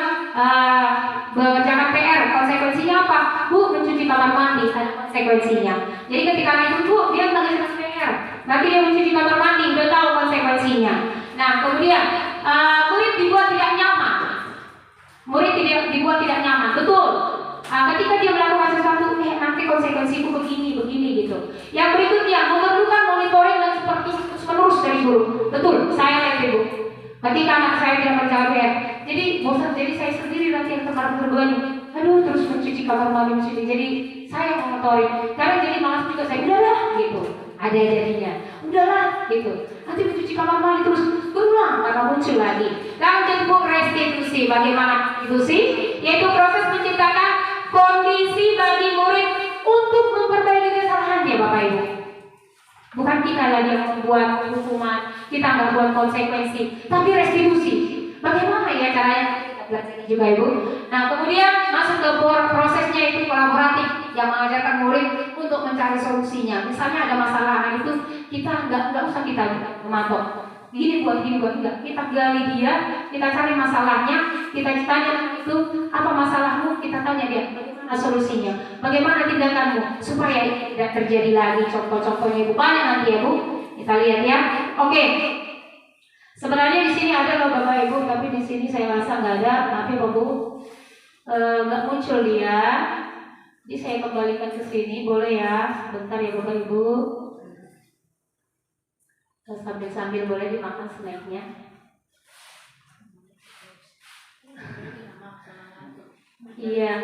mengerjakan PR, konsekuensinya apa? Bu, mencuci kamar mandi, ada konsekuensinya. Jadi ketika itu Bu, dia mengerjakan PR, nanti dia mencuci kamar mandi, udah tahu konsekuensinya. Nah kemudian murid dibuat tidak nyaman. Murid tidak dibuat tidak nyaman, betul. Ketika dia melakukan sesuatu, nanti konsekuensiku begini gitu. Yang berikutnya, memerlukan monitoring dan seperti terus-menerus dari guru. Betul, saya lihat Ibu. Ketika anak saya tidak menjawab PR, jadi bosan, jadi saya sendiri nanti yang kemarin berdua nih, aduh terus mencuci kamar mandi, jadi saya monitoring. Karena jadi malas juga saya, udahlah gitu. Ada jadinya, udahlah gitu. Nanti mencuci kamar mandi terus berulang karena muncul lagi. Lanjut Bu, restitusi. Bagaimana restitusi? Yaitu proses menciptakan kondisi bagi murid untuk memperbaiki kesalahan ya Bapak Ibu. Bukan kita lagi yang membuat hukuman, kita nggak buat konsekuensi, tapi restitusi. Bagaimana ya caranya? Kita belajar juga Ibu. Nah kemudian masuk ke prosesnya itu kolaboratif yang mengajarkan murid untuk mencari solusinya. Misalnya ada masalah, nah itu kita nggak usah kita mematok. Gini buat enggak. Kita gali dia, kita cari masalahnya, kita tanya itu apa masalahmu, kita tanya dia bagaimana solusinya, bagaimana tindakanmu supaya ini tidak terjadi lagi. Contoh-contohnya Ibu banyak nanti ya Bu, kita lihat ya. Oke. Sebenarnya di sini ada loh Bapak Ibu, tapi di sini saya rasa nggak ada, tapi Bapak Bu nggak muncul dia. Jadi saya kembalikan ke sini, boleh ya? Sebentar ya Bapak Ibu. Sambil boleh dimakan snacknya. Iya,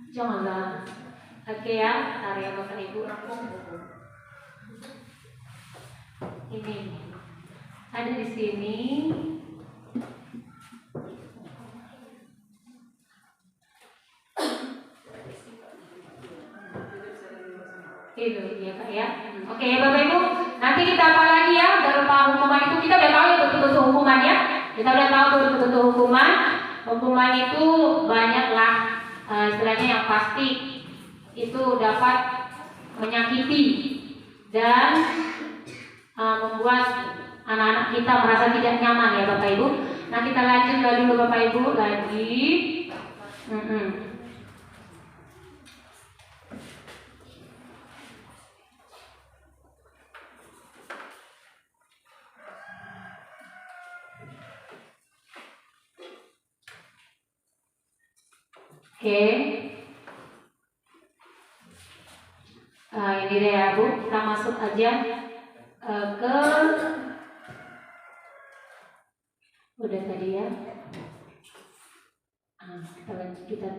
janganlah. Oke ya, tarik ya Bapak Ibu. Ini ada di sini. Itu ya Kak ya. Oke ya Bapak Ibu. Nanti kita apa lagi ya, berupa hukuman itu kita udah tahu ya betul-betul hukuman ya. Kita udah tahu betul-betul hukuman. Hukuman itu banyaklah, istilahnya yang pasti itu dapat menyakiti dan membuat anak-anak kita merasa tidak nyaman ya Bapak Ibu. Nah kita lanjut dulu Bapak Ibu lagi. Oke. Ini deh ya Bu, kita masuk aja ke udah tadi ya. Kita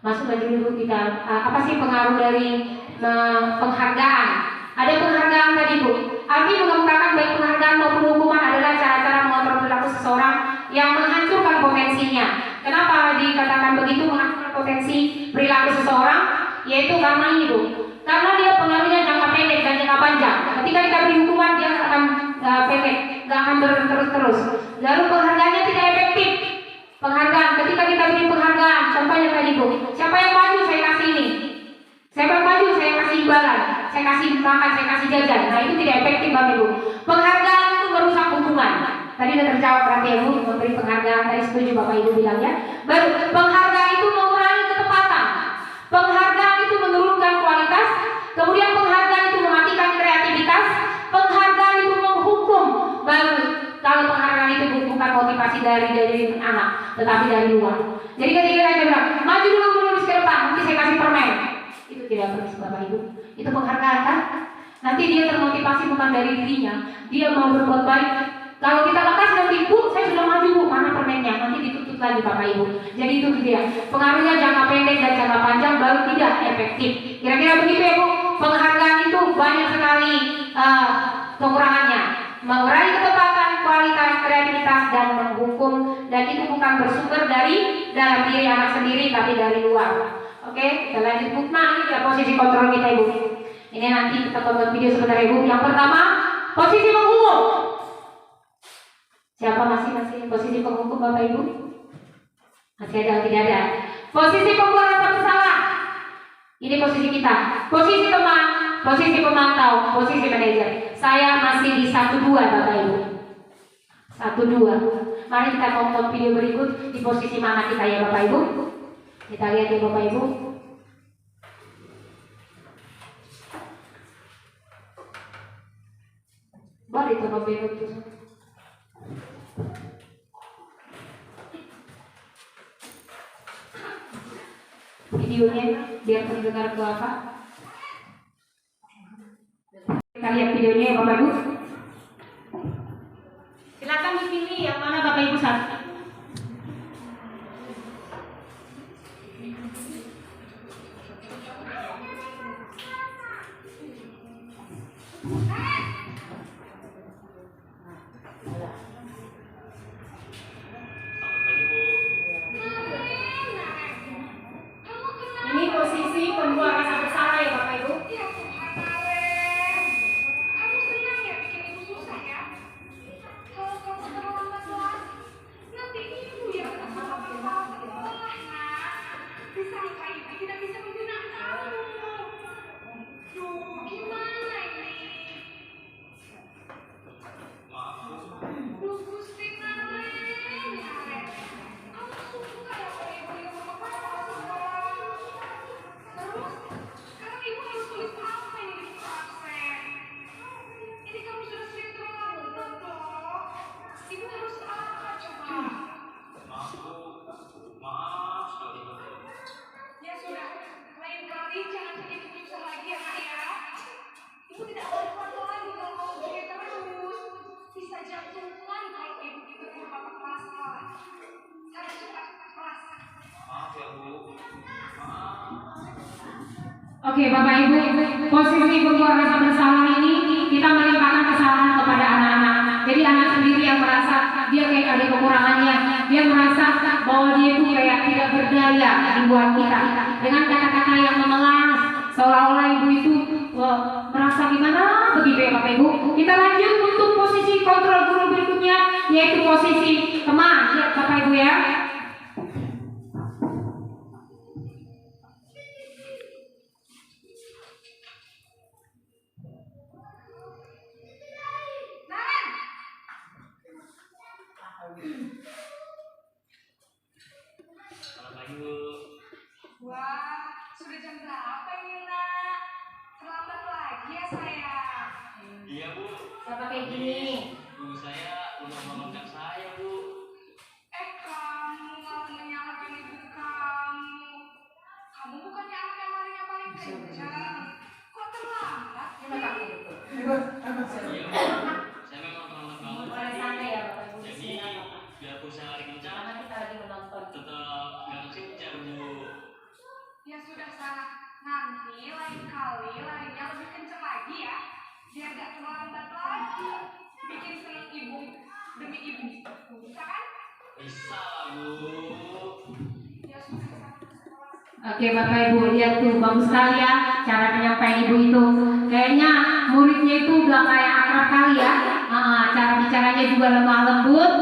masuk lagi dulu kita apa sih pengaruh dari penghargaan? Ada penghargaan tadi Bu. Alfi mengemukakan baik penghargaan maupun hukuman adalah cara-cara mengontrol perilaku seseorang yang menghancurkan potensinya. Kenapa dikatakan begitu menghancurkan potensi perilaku seseorang? Yaitu karena ini Bu. Karena dia pengaruhnya jangka pendek dan jangka panjang. Ketika kita beri hukuman dia akan pendek, nggak akan terus-terus. Lalu penghargaannya tidak efektif. Penghargaan, ketika kita beri penghargaan, contohnya tadi Bu, siapa yang maju saya kasih ini, siapa yang maju saya kasih imbalan, saya kasih makan, saya kasih jajan. Nah itu tidak efektif Bapak Ibu. Penghargaan itu merusak hubungan. Tadi udah terjawab berarti ya Bu, memberi penghargaan, tadi setuju Bapak Ibu bilangnya. Baru, penghargaan itu mengurangi ketepatan, penghargaan itu menurunkan kualitas, kemudian penghargaan itu mematikan kreativitas, penghargaan itu menghukum. Baru, kalau penghargaan itu bukan motivasi dari anak, tetapi dari luar. Jadi ketika kita bilang, maju dulu menulis ke depan, nanti saya kasih permen, itu tidak perlu Bapak Ibu. Itu penghargaan kan? Nanti dia termotivasi bukan dari dirinya, dia mau berbuat baik. Kalau kita lekas nanti Bu, saya sudah maju Bu, mana permennya? Nanti ditutup lagi Bapak Ibu. Jadi itu dia. Pengaruhnya jangka pendek dan jangka panjang baru tidak efektif. Kira-kira begitu ya Bu. Penghargaan itu banyak sekali kekurangannya. Mengurangi ketepatan, kualitas, kreativitas, dan menghukum. Dan itu bukan bersumber dari dalam diri anak sendiri, tapi dari luar. Oke, kita lanjut Bu. Nah, ini ya posisi kontrol kita Ibu. Ini nanti kita tonton video sebentar Ibu. Yang pertama, posisi menghukum. Siapa masih posisi penghukum Bapak Ibu? Masih ada atau tidak ada? Posisi pembuat rasa bersalah. Ini posisi kita. Posisi teman, posisi pemantau, posisi manajer. Saya masih di 1-2 Bapak Ibu. 1-2. Mari kita tonton video berikut di posisi mana kita ya Bapak Ibu. Kita lihat ya Bapak Ibu. Boleh itu Bapak Ibu tuh. Videonya biar terdengar ke apa? Kita lihat videonya ya Bapak Ibu. Silakan dipilih yang mana Bapak Ibu satu. Ini posisi pembuat rasa bersalah ya Bapak Ibu. Kamu senang ya bikin ibu susah ya? Kalau kamu terlambat kelas, nanti ibu yang terlambat sekolah. Disangka ibu tidak bisa membina kamu. Duh, gimana ini? Duh, Gusti Naren. Kamu suka ya kalau ibu yang memakai sekolah? Terus, sekarang ibu harus tulis apa ini di absen? Ini kamu sudah sering terlambat dong. Ibu harus apa coba? Maaf sekali. Ya sudah, lain kali jangan bikin ibu susah lagi ya Kak ya. Ibu tidak boleh kontrol lagi kalau kamu begini terus. Bisa jantungan kalau ibu itu beberapa kelas. Saya cepat kelas. Maaf ya Bu. Maaf. Oke Bapak Ibu, posisi pembuat rasa bersalah ini kita melimpahkan kesalahan kepada anak-anak. Jadi anak sendiri yang merasa dia kayak ada kekurangannya, dia merasa bahwa dia itu kayak tidak berdaya dibuat kita dengan kata-kata yang memelas, seolah-olah ibu itu merasa gimana begitu ya Bapak Ibu. Kita lanjut untuk posisi kontrol guru berikutnya, yaitu posisi teman. Lihat Bapak Ibu ya. Naren! Selamat pagi Bu. Wah, sudah jam berapa ini nak? Terlambat lagi ya sayang. Iya Bu. Siapa kayak gini? Guru saya udah mengamalkan saya Bu. Kamu malah menyalahkan ibu kamu. Kamu bukannya anak yang paling kencang. Kok terlambat? Iya Bu. Saya memang terlambat banget. Boleh santai ya Bapak Ibu. Jadi biarpun saya lari kencang, Karena kita lagi menonton. tetap gak kejar Bu. Ya sudah sana. Nanti lain kali larinya lebih kencang lagi ya. Biar gak terlambat lagi. Bikin seneng ibu demi ibu. Bisa kan? Bisa lah Bu. Ya sudah sana. Oke Bapak Ibu, lihat tuh bagus sekali ya cara penyampaian ibu itu. Kayaknya muridnya itu udah kayak akrab kali ya. Cara bicaranya juga lemah lembut.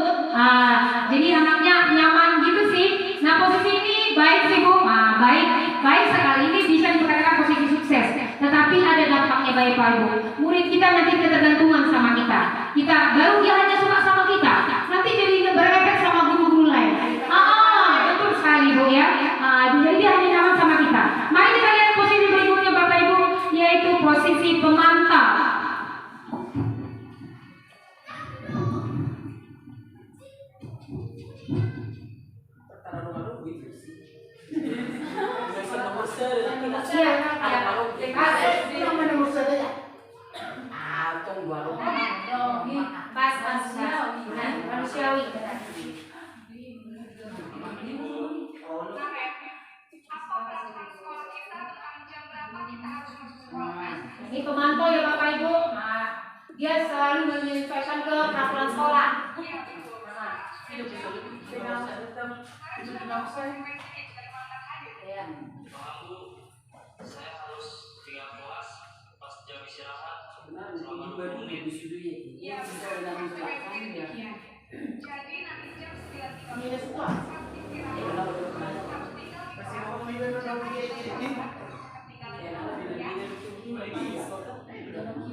Jadi anaknya nyaman gitu sih. Nah posisi ini baik sih Bu. Baik sekali, ini bisa dikatakan posisi sukses. Tetapi ada dampaknya Bapak Ibu. Murid kita nanti ketergantungan sama kita. Baru dia hanya suka sama kita. Nanti jadi berefek sama guru-guru lain. Betul sekali Bu ya. Jadi dia hanya nyaman sama kita. Mari kita lihat posisi berikutnya Bapak Ibu, yaitu posisi pemantau. Manusiawi. Apa peraturan sekolah kita tentang jam berapa kita harus masuk sekolah? Ini pemantau ya Bapak Ibu. Dia selalu menyesuaikan ke peraturan sekolah. Iya betul. Ya. Aku, saya harus tinggal kelas pas jam istirahat selama 20 menit. Iya betul. Iya. Jadi nanti jam 9.30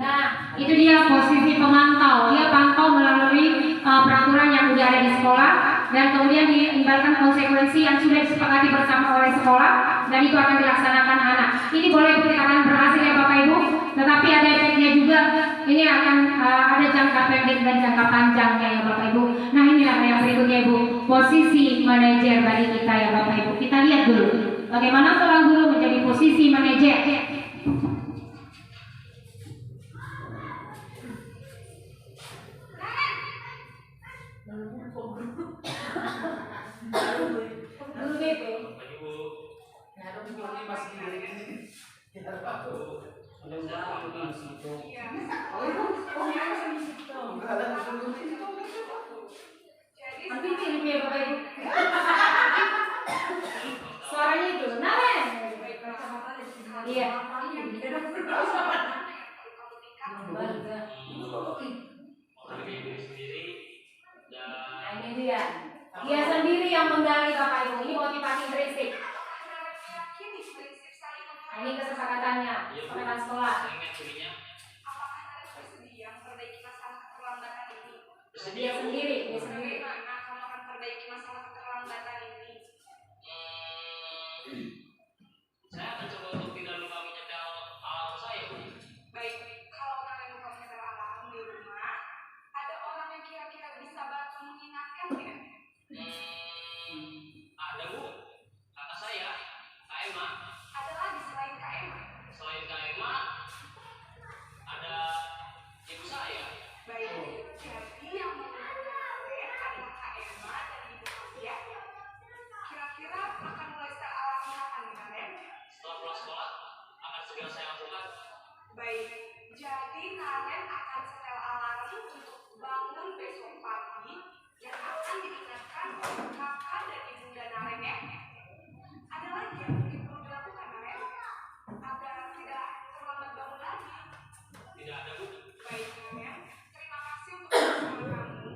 Nah, itu dia posisi pemantau. Dia pantau melalui peraturan yang sudah ada di sekolah dan kemudian diimbaskan konsekuensi yang sudah disepakati bersama oleh sekolah dan itu akan dilaksanakan anak. Ini boleh dikatakan berhasil ya Bapak Ibu, tetapi ada efeknya juga. Ini akan ada jangka pendek dan jangka panjangnya ya Bapak Ibu. Nah inilah yang berikutnya Ibu, posisi manajer bagi kita ya Bapak Ibu. Kita lihat dulu bagaimana seorang guru menjadi posisi manajer. Guru BP. Hampir mirip ya Bapak Ibu. Suaranya itu, Naren. Iya. Hargai diri sendiri dan Nah ini dia. Dia sendiri yang menggali Bapak Ibu. Ini motivasi intrinsik. meyakini prinsip saling Nah, ini kesepakatannya, kesepakatan sekolah. saya ingat dirinya apakah kalian bersedia memperbaiki masalah keterlambatan ini? Dia sendiri, dia sendiri. Bagaimana kamu akan perbaiki masalah keterlambatan ini? saya akan coba untuk tidak lupa menyetel alarm saya, Bu. Baik, kalau kalian lupa menyetel alarm di rumah, ada orang yang kira-kira bisa bantu mengingatkan ya? Ada, Bu. Kakak saya, Kak Emma. Ada lagi selain KM? Selain Kak Emma, ada ibu saya. Baik, jadi yang menentukan kalian adalah Kak Emma dan Ibu Asia. Kira-kira akan mulai setel alarm kapan nih kalian? Setelah pulang sekolah, akan segera saya lakukan. Baik, jadi kalian akan setel alarm untuk bangun besok pagi dan akan diingatkan oleh kakak dan ibunda Naren ya. Ada lagi yang mungkin perlu dilakukan Naren? Agar tidak terlambat bangun lagi. Tidak ada, Bu. Baik Naren, terima kasih untuk bersama kamu.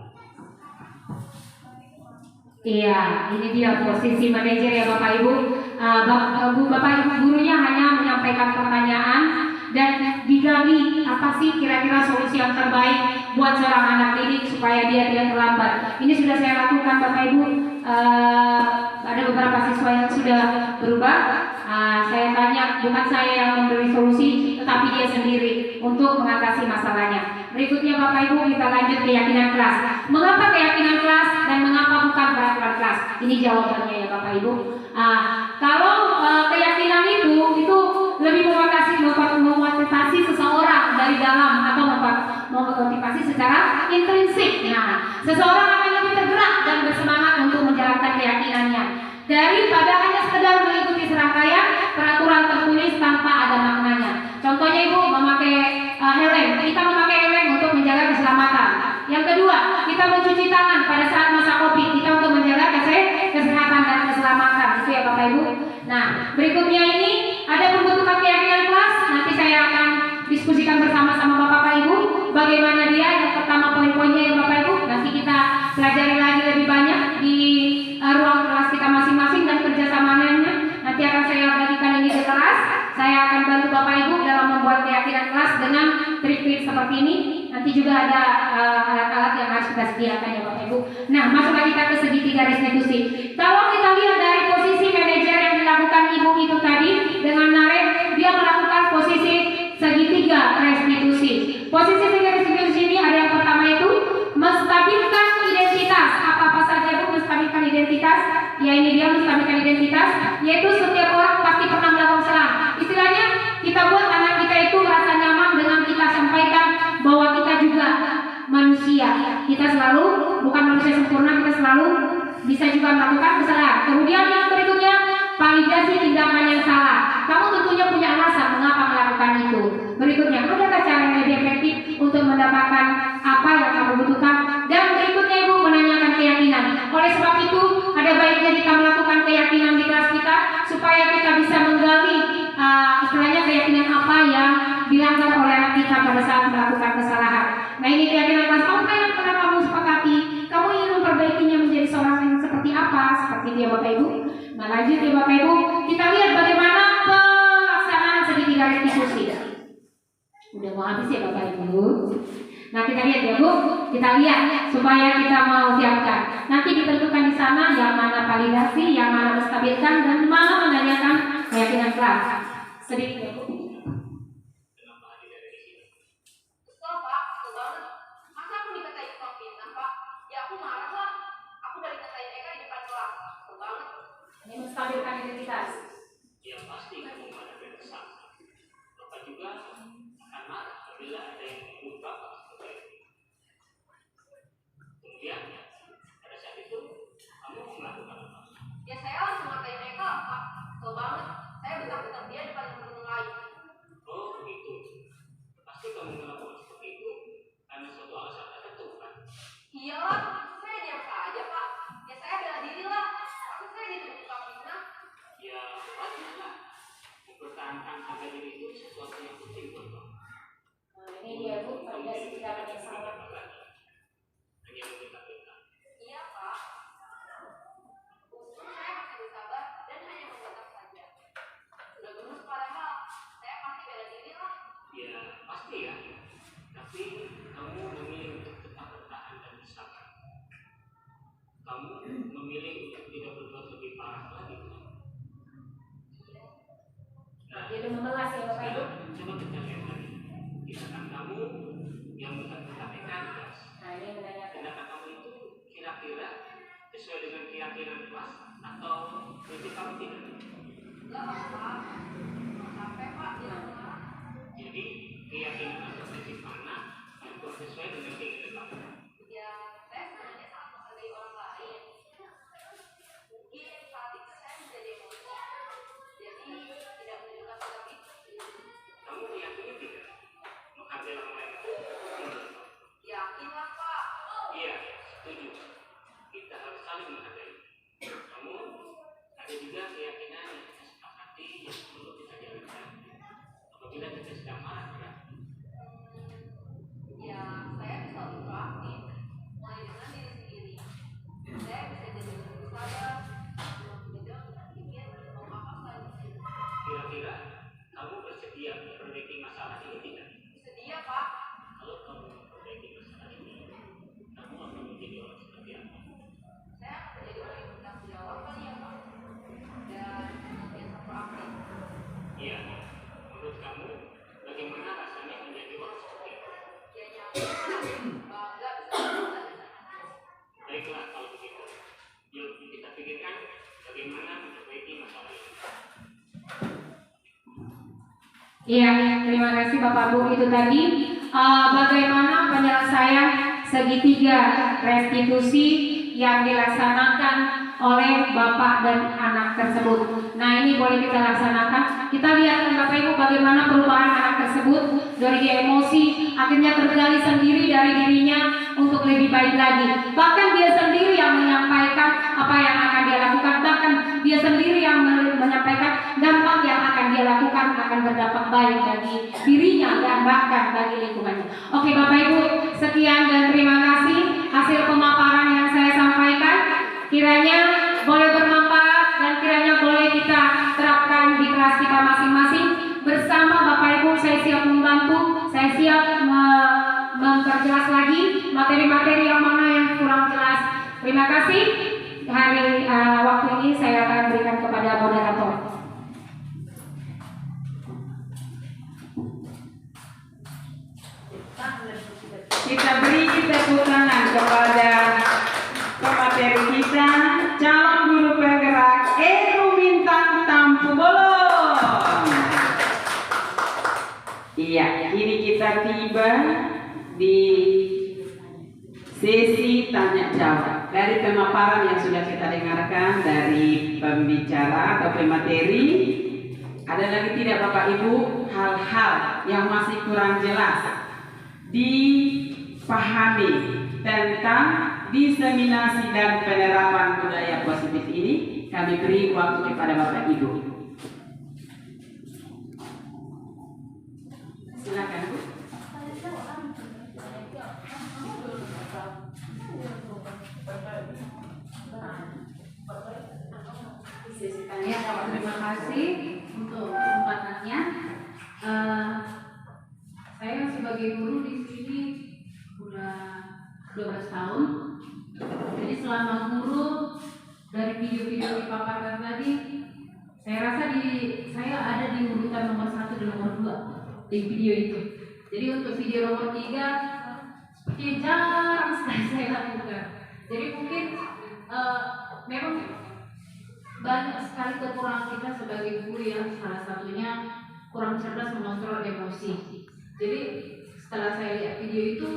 Iya, ini dia posisi manajer ya Bapak Ibu. Bapak Ibu gurunya hanya menyampaikan pertanyaan dan digali apa sih kira-kira solusi yang terbaik buat seorang anak didik supaya dia tidak terlambat. Ini sudah saya lakukan Bapak Ibu. Ada beberapa siswa yang sudah berubah. Saya tanya, bukan saya yang memberi solusi, tetapi dia sendiri untuk mengatasi masalahnya. Berikutnya Bapak Ibu kita lanjut keyakinan kelas. Mengapa keyakinan kelas dan mengapa bukan peraturan kelas? Ini jawabannya ya Bapak Ibu. Kalau keyakinan itu lebih memotivasi seseorang dari dalam atau memotivasi secara intrinsik. Nah, seseorang akan lebih tergerak dan bersemangat untuk menjalankan keyakinannya daripada hanya sekedar mengikuti serangkaian peraturan tertulis tanpa ada maknanya. Contohnya Ibu memakai helm. Kita memakai helm untuk menjaga keselamatan. Yang kedua, kita mencuci tangan pada saat masa COVID. Kita untuk menjaga kesehatan dan keselamatan. Itu ya Bapak Ibu. Nah, berikutnya ini ada pembentukan keyakinan kelas. Nanti saya akan diskusikan bersama-sama Bapak Ibu bagaimana dia. Yang pertama poin-poinnya ya Bapak Ibu. Nanti kita pelajari lagi lebih banyak di ruang kelas kita masing-masing dan kerjasamanya. Nanti akan saya bagikan ini di kelas. Saya akan bantu Bapak Ibu dalam membuat keyakinan keyakinan kelas dengan trik-trik seperti ini. Nanti juga ada alat-alat yang harus kita sediakan ya Bapak Ibu. Nah, masuk lagi kita ke segitiga restitusi. Kalau kita lihat dari posisi manajer yang dilakukan ibu itu tadi dengan Narek, dia melakukan posisi segitiga restitusi. Posisi segitiga restitusi ini ada yang pertama itu menstabilkan identitas. Apa saja Bu menstabilkan identitas? Ya ini dia menstabilkan identitas, yaitu setiap orang pasti pernah melakukan salah. Istilahnya kita buat anak kita itu merasa nyaman dengan kita sampaikan bahwa kita juga manusia. Kita selalu bukan manusia sempurna, kita selalu bisa juga melakukan kesalahan. Kemudian yang berikutnya, validasi tindakan yang salah. Kamu tentunya punya alasan mengapa melakukan itu. Berikutnya, adakah cara yang lebih efektif untuk mendapatkan apa yang kamu butuhkan? Dan berikutnya Ibu menanyakan keyakinan. Oleh sebab itu, ada baiknya kita melakukan keyakinan di kelas kita supaya kita bisa menggali istilahnya keyakinan apa yang dilanggar oleh anak kita pada saat melakukan kesalahan. Nah ini keyakinan kelas apa yang pernah kamu sepakati? Kamu ingin memperbaikinya menjadi seorang yang seperti apa? Seperti itu ya Bapak Ibu. Nah lanjut ya Bapak Ibu, kita lihat bagaimana pelaksanaan segitiga restitusi. Udah mau habis ya Bapak Ibu. Nah kita lihat ya Bu, kita lihat supaya kita mau siapkan. Nanti ditentukan di sana yang mana validasi, yang mana menstabilkan, dan mana menanyakan keyakinan kelas. Sedikit ya Bu. Kesel Pak, kesel banget. Masa aku dikatain tukang fitnah Pak? Ya aku marah lah. Aku dari katain Eka di depan kelas. Kesel banget. Ini menstabilkan identitas. Ya pasti kamu marah dan kesal. Bapak juga akan marah apabila ada yang membuat Bapak seperti itu. Kemudian pada saat itu kamu melakukan apa? Ya saya langsung ngatain Eka Pak. Kesel banget. Saya bentak-bentak dia depan teman-teman lain. Oh begitu. Pasti kamu melakukan seperti itu karena suatu alasan tertentu kan? Iyalah, saya diam saja Pak. Ya saya bela diri lah. Aku saya dituduh tukang fitnah. Ya wajar lah. Mempertahankan harga diri itu sesuatu yang penting buat kamu. Nah ini dia Bu, validasi tindakan yang salah. Hanya membentak-bentak. Iya Pak. Untung saya masih bersabar dan hanya membentak saja. Sudah gemes padahal saya pasti bela diri lah. Ya pasti ya. Tapi kamu memilih untuk tetap bertahan dan bersabar. Kamu memilih untuk tidak berbuat lebih parah lagi. Nah, Dia udah memelas ya Bapak Ibu. coba kita lihat lagi. Tindakan kamu yang bentak-bentak keras. Nah ini menanyakan. Tindakan kamu itu kira-kira sesuai dengan keyakinan kelas atau itu kamu tidak? Enggak Pak. Capek Pak bilang marah. Jadi keyakinan atau prinsip mana yang sesuai dengan keinginan kamu? Ya saya sebenarnya sangat menghargai orang lain. Mungkin saat itu saya menjadi emosi. Jadi tidak menunjukkan sikap itu. Kamu meyakini tidak menghargai orang lain itu? Yakinlah Pak. Iya, setuju. Kita harus saling menghargai. Namun ada juga keyakinan yang kita sepakati yang perlu kita jalankan apabila kita sedang marah kan? Ya saya bisa lebih proaktif. Mulai dengan diri sendiri. Saya bisa jadi lebih sabar. Tidak berpikir mau apa saja. Kira-kira kamu bersedia memperbaiki masalah ini tidak? Sedia Pak. Kalau kamu memperbaiki masalah ini, kamu akan menjadi orang seperti apa? Saya akan menjadi orang yang bertanggung jawab kali ya Pak. Dan biasa proaktif. Iya. Menurut kamu, bagaimana rasanya menjadi orang seperti itu? Ya nyaman. Bangga bisa berbuat. Baiklah kalau begitu. Yuk kita pikirkan bagaimana memperbaiki masalah ini. Iya, terima kasih Bapak Bu. Itu tadi bagaimana penyelesaian segitiga restitusi yang dilaksanakan oleh Bapak dan anak tersebut. Nah ini boleh kita laksanakan. Kita lihat Bapak Ibu bagaimana perubahan anak tersebut dari dia emosi akhirnya tergali sendiri dari dirinya untuk lebih baik lagi. Bahkan dia sendiri yang menyampaikan apa yang akan dia lakukan. Bahkan dia sendiri yang menyampaikan dampak yang akan dia lakukan akan berdampak baik bagi dirinya dan bahkan bagi lingkungannya. Oke Bapak Ibu, sekian dan terima kasih hasil pemaparan yang saya sampaikan. Kiranya boleh bermanfaat dan kiranya boleh kita terapkan di kelas kita masing-masing. Bersama Bapak Ibu saya siap membantu membantu. Saya siap memperjelas lagi materi-materi yang mana yang kurang jelas. Terima kasih. Waktu ini saya akan berikan kepada moderator. Kita beri tepuk tangan kepada pemateri kita, calon guru penggerak Rumintang Tampu Bolon. Iya, kini kita tiba di sesi tanya jawab. Dari pemaparan yang sudah kita dengarkan dari pembicara atau pemateri, ada lagi tidak Bapak Ibu hal-hal yang masih kurang jelas dipahami tentang diseminasi dan penerapan budaya positif ini? Kami beri waktu kepada Bapak Ibu. Silakan Bu. Ya, terima kasih untuk kesempatannya. Saya sebagai guru di sini udah 12 tahun. Jadi selama guru dari video-video dipaparkan tadi, saya rasa saya ada di urutan nomor 1 dan nomor 2 di video itu. Jadi untuk video nomor 3 seperti jarang sekali saya lakukan. Jadi mungkin memang banyak sekali kekurangan kita sebagai guru ya, salah satunya kurang cerdas mengontrol emosi. Jadi setelah saya lihat video itu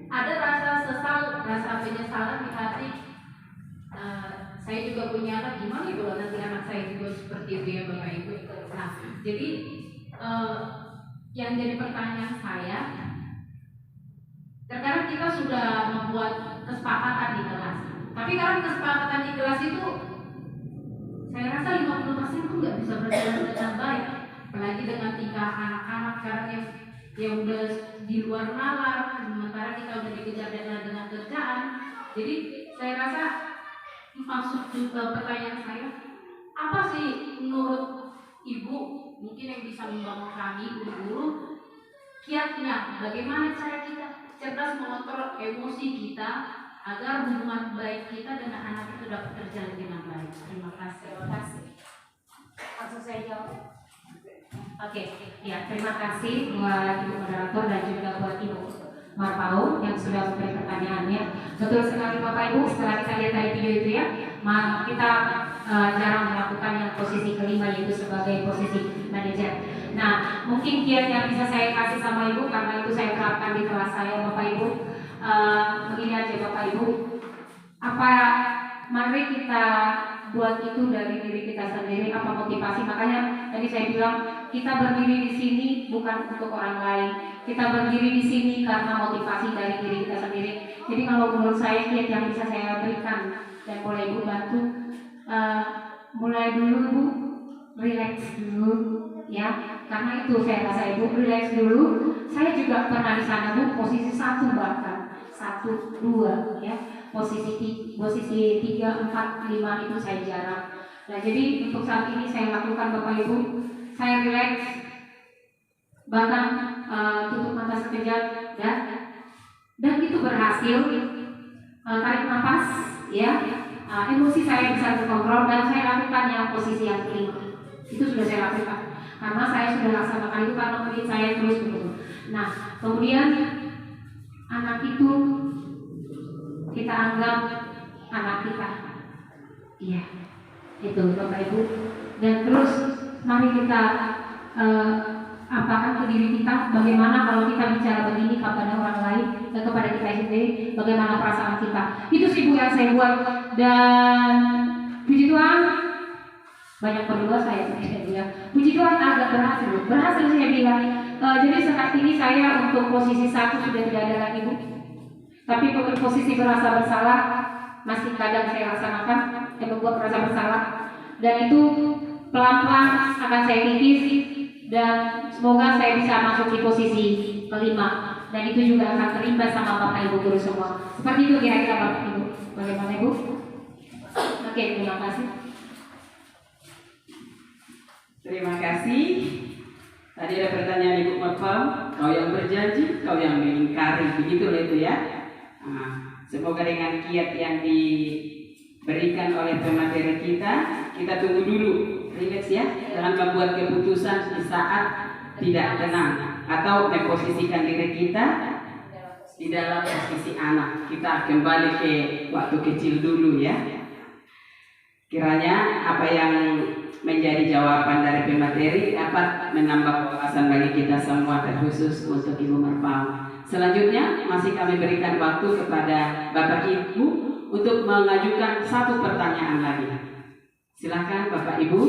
ada rasa sesal, rasa penyesalan di hati. Saya juga punya anak, gimana kalau nanti anak saya juga seperti itu ya Bapak Ibu. Nah, jadi yang jadi pertanyaan saya, terkadang kita sudah membuat kesepakatan di kelas, tapi karena kesepakatan di kelas itu saya rasa 50% itu nggak bisa berjalan dengan baik, apalagi dengan tingkah anak-anak sekarang yang udah di luar nalar, sementara kita udah dikejar dengan kerjaan. Jadi saya rasa maksud juga pertanyaan saya, apa sih menurut Ibu mungkin yang bisa membangun kami guru-guru kiatnya, bagaimana cara kita cerdas mengontrol emosi kita agar hubungan baik kita dengan anak itu dapat terjalin dengan baik. Terima kasih. Langsung saya jawab. Oke, ya terima kasih buat Ibu moderator dan juga buat Ibu Marpau yang sudah memberi pertanyaannya. Betul sekali Bapak Ibu, setelah kita lihat dari video itu ya, kita jarang melakukan yang posisi kelima, yaitu sebagai posisi manajer. Nah, mungkin kiat yang bisa saya kasih sama Ibu, karena itu saya terapkan di kelas saya Bapak Ibu. Begini aja Bapak Ibu, mari kita buat itu dari diri kita sendiri, apa motivasi. Makanya tadi saya bilang kita berdiri di sini bukan untuk orang lain, kita berdiri di sini karena motivasi dari diri kita sendiri. Jadi kalau menurut saya kiat yang bisa saya berikan dan boleh Ibu bantu, mulai dulu Bu, relax dulu ya, karena itu saya rasa Ibu relax dulu. Saya juga pernah di sana Bu, posisi 1 bahkan 1, 2 ya, posisi 3, 4, 5 itu saya jarang. Nah jadi untuk saat ini saya lakukan Bapak Ibu, saya relax, bahkan tutup mata sekejap dan itu berhasil. Tarik nafas ya, emosi saya bisa terkontrol dan saya lakukan yang posisi yang kelima. Itu sudah saya lakukan karena saya sudah laksanakan itu karena mungkin saya terus begitu. Nah kemudian anak itu kita anggap anak kita, iya itu Bapak Ibu. Dan terus mari kita apakan ke diri kita, bagaimana kalau kita bicara begini kepada orang lain dan kepada kita sendiri, bagaimana perasaan kita. Itu sih Bu yang saya buat, dan puji Tuhan banyak berdoa saya bilang, puji Tuhan agak berhasil saya bilang. Jadi saat ini saya untuk posisi 1 sudah tidak ada lagi Bu, tapi untuk posisi merasa bersalah masih kadang saya laksanakan, yang membuat merasa bersalah, dan itu pelan-pelan akan saya kikis dan semoga saya bisa masuk di posisi kelima, dan itu juga akan terimbas sama Bapak Ibu guru semua. Seperti itu kira-kira Bapak Ibu. Bagaimana Ibu? Oke, terima kasih. Terima kasih. Tadi ada pertanyaan Ibu Marfam, kau yang berjanji, kau yang mengingkari, begitu itu ya. Nah, semoga dengan kiat yang diberikan oleh pemateri kita tunggu dulu, relax ya, jangan membuat keputusan di saat tidak tenang atau memposisikan diri kita di dalam posisi anak. Kita kembali ke waktu kecil dulu ya. Kiranya apa yang menjadi jawaban dari pemateri dapat menambah wawasan bagi kita semua, terkhusus untuk Ibu Marfam. Selanjutnya masih kami berikan waktu kepada Bapak Ibu untuk mengajukan satu pertanyaan lagi. Silakan Bapak Ibu.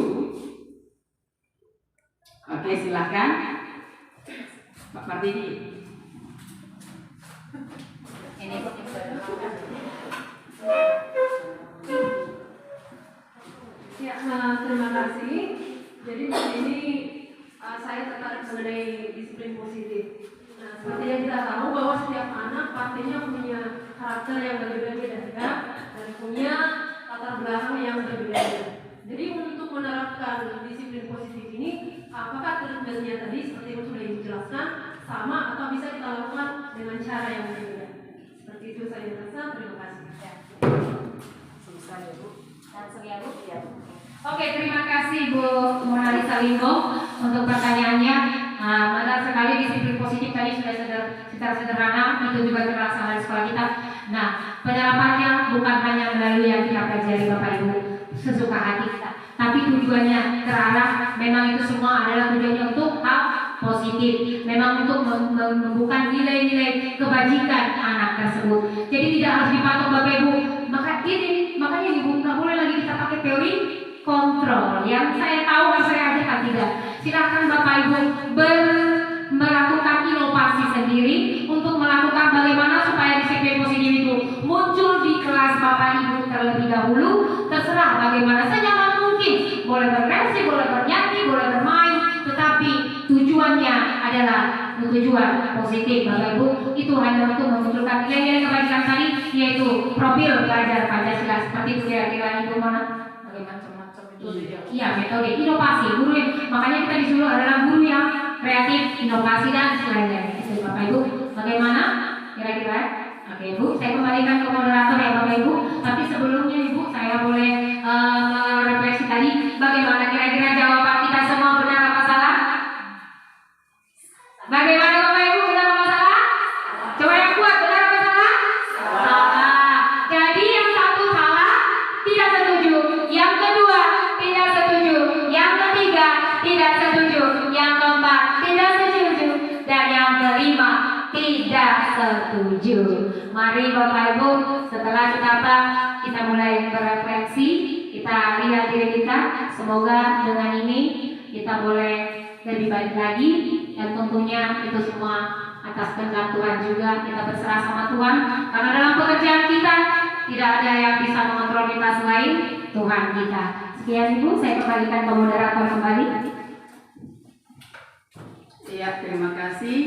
Oke, silakan Pak Partidi. Ini ya, terima kasih. Jadi di sini saya tertarik mengenai disiplin positif. Nah, seperti yang kita tahu bahwa setiap anak pastinya punya karakter yang berbeda-beda dan punya latar belakang yang berbeda. Jadi untuk menerapkan disiplin positif ini, apakah treatmentnya tadi seperti yang sudah dijelaskan sama atau bisa kita lakukan dengan cara yang berbeda? Seperti itu saya rasa. Terima kasih. langsung ya Bu. Oke, terima kasih Bu Monalisa Limbo untuk pertanyaannya. Benar sekali, disiplin positif tadi sudah secara sederhana itu juga terlaksana di sekolah kita. Nah, penerapannya bukan hanya melalui yang kita pelajari Bapak Ibu sesuka hati kita, tapi tujuannya terarah. Memang itu semua adalah tujuannya untuk hal positif, memang untuk membuka nilai-nilai kebajikan anak tersebut. Jadi tidak harus dipatok Bapak Ibu. Makanya Ibu nggak boleh lagi kita pakai teori kontrol. Yang saya tahu yang saya ajarkan tidak. Silakan Bapak Ibu melakukan inovasi sendiri untuk melakukan bagaimana supaya disiplin positif itu muncul di kelas Bapak Ibu terlebih dahulu. Terserah bagaimana senyaman mungkin, boleh berkreasi, boleh bernyanyi, boleh bermain, tetapi tujuannya adalah tujuan positif Bapak Ibu. Itu hanya untuk memunculkan nilai-nilai kebaikan tadi, yaitu profil belajar Pancasila. Seperti itu kira-kira Ibu mana? Macam-macam itu. Iya, metode inovasi guru. Makanya kita disuruh adalah guru yang kreatif, inovasi dan lain-lain. Itu Bapak Ibu. Bagaimana kira-kira? Oke Ibu, saya kembalikan ke moderator ya Bapak Ibu. Tapi sebelumnya Ibu, saya boleh merefleksi tadi. Bagaimana kira-kira jawaban kita semua, benar apa salah? Bagaimana Bapak Ibu, benar apa salah? Coba yang kuat, benar apa salah? Salah. Jadi yang satu salah, tidak setuju. Yang kedua, tidak setuju. Yang ketiga, tidak setuju. Yang keempat, tidak setuju. Dan yang kelima, tidak setuju. Mari Bapak Ibu, setelah kita mulai berefleksi, kita lihat diri kita. Semoga dengan ini kita boleh lebih baik lagi, dan tentunya itu semua atas kehendak Tuhan juga. Kita berserah sama Tuhan, karena dalam pekerjaan kita tidak ada yang bisa mengontrol kita selain Tuhan kita. Sekian Ibu, saya kembalikan ke moderator kembali. Ya, terima kasih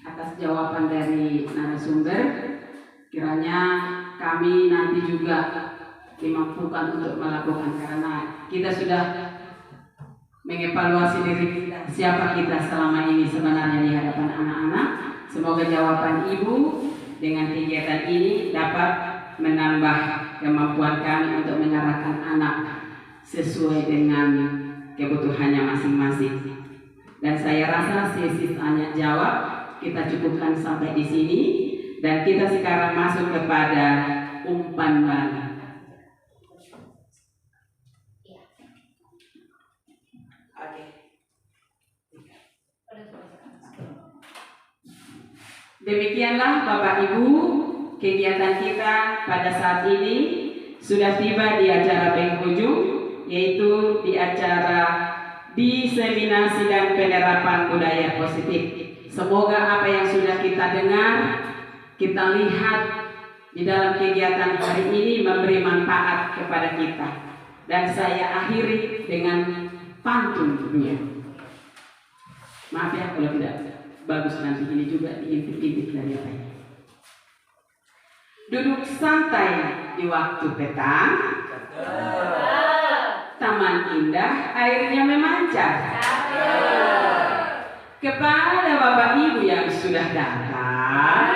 atas jawaban dari narasumber. Kiranya kami nanti juga dimampukan untuk melakukan, karena kita sudah mengevaluasi diri kita, siapa kita selama ini sebenarnya di hadapan anak-anak. Semoga jawaban Ibu dengan kegiatan ini dapat menambah kemampuan kami untuk mengarahkan anak sesuai dengan kebutuhannya masing-masing. Dan saya rasa sesi tanya jawab kita cukupkan sampai di sini, dan kita sekarang masuk kepada umpan balik. Demikianlah Bapak Ibu, kegiatan kita pada saat ini sudah tiba di acara penghujung, yaitu di acara diseminasi dan penerapan budaya positif. Semoga apa yang sudah kita dengar, kita lihat di dalam kegiatan hari ini memberi manfaat kepada kita. Dan saya akhiri dengan pantun dunia. Maaf ya kalau tidak bagus, nanti ini juga diintip-intip dari apa ini. Duduk santai di waktu petang, taman indah airnya memancar. Kepada Bapak Ibu yang sudah datang,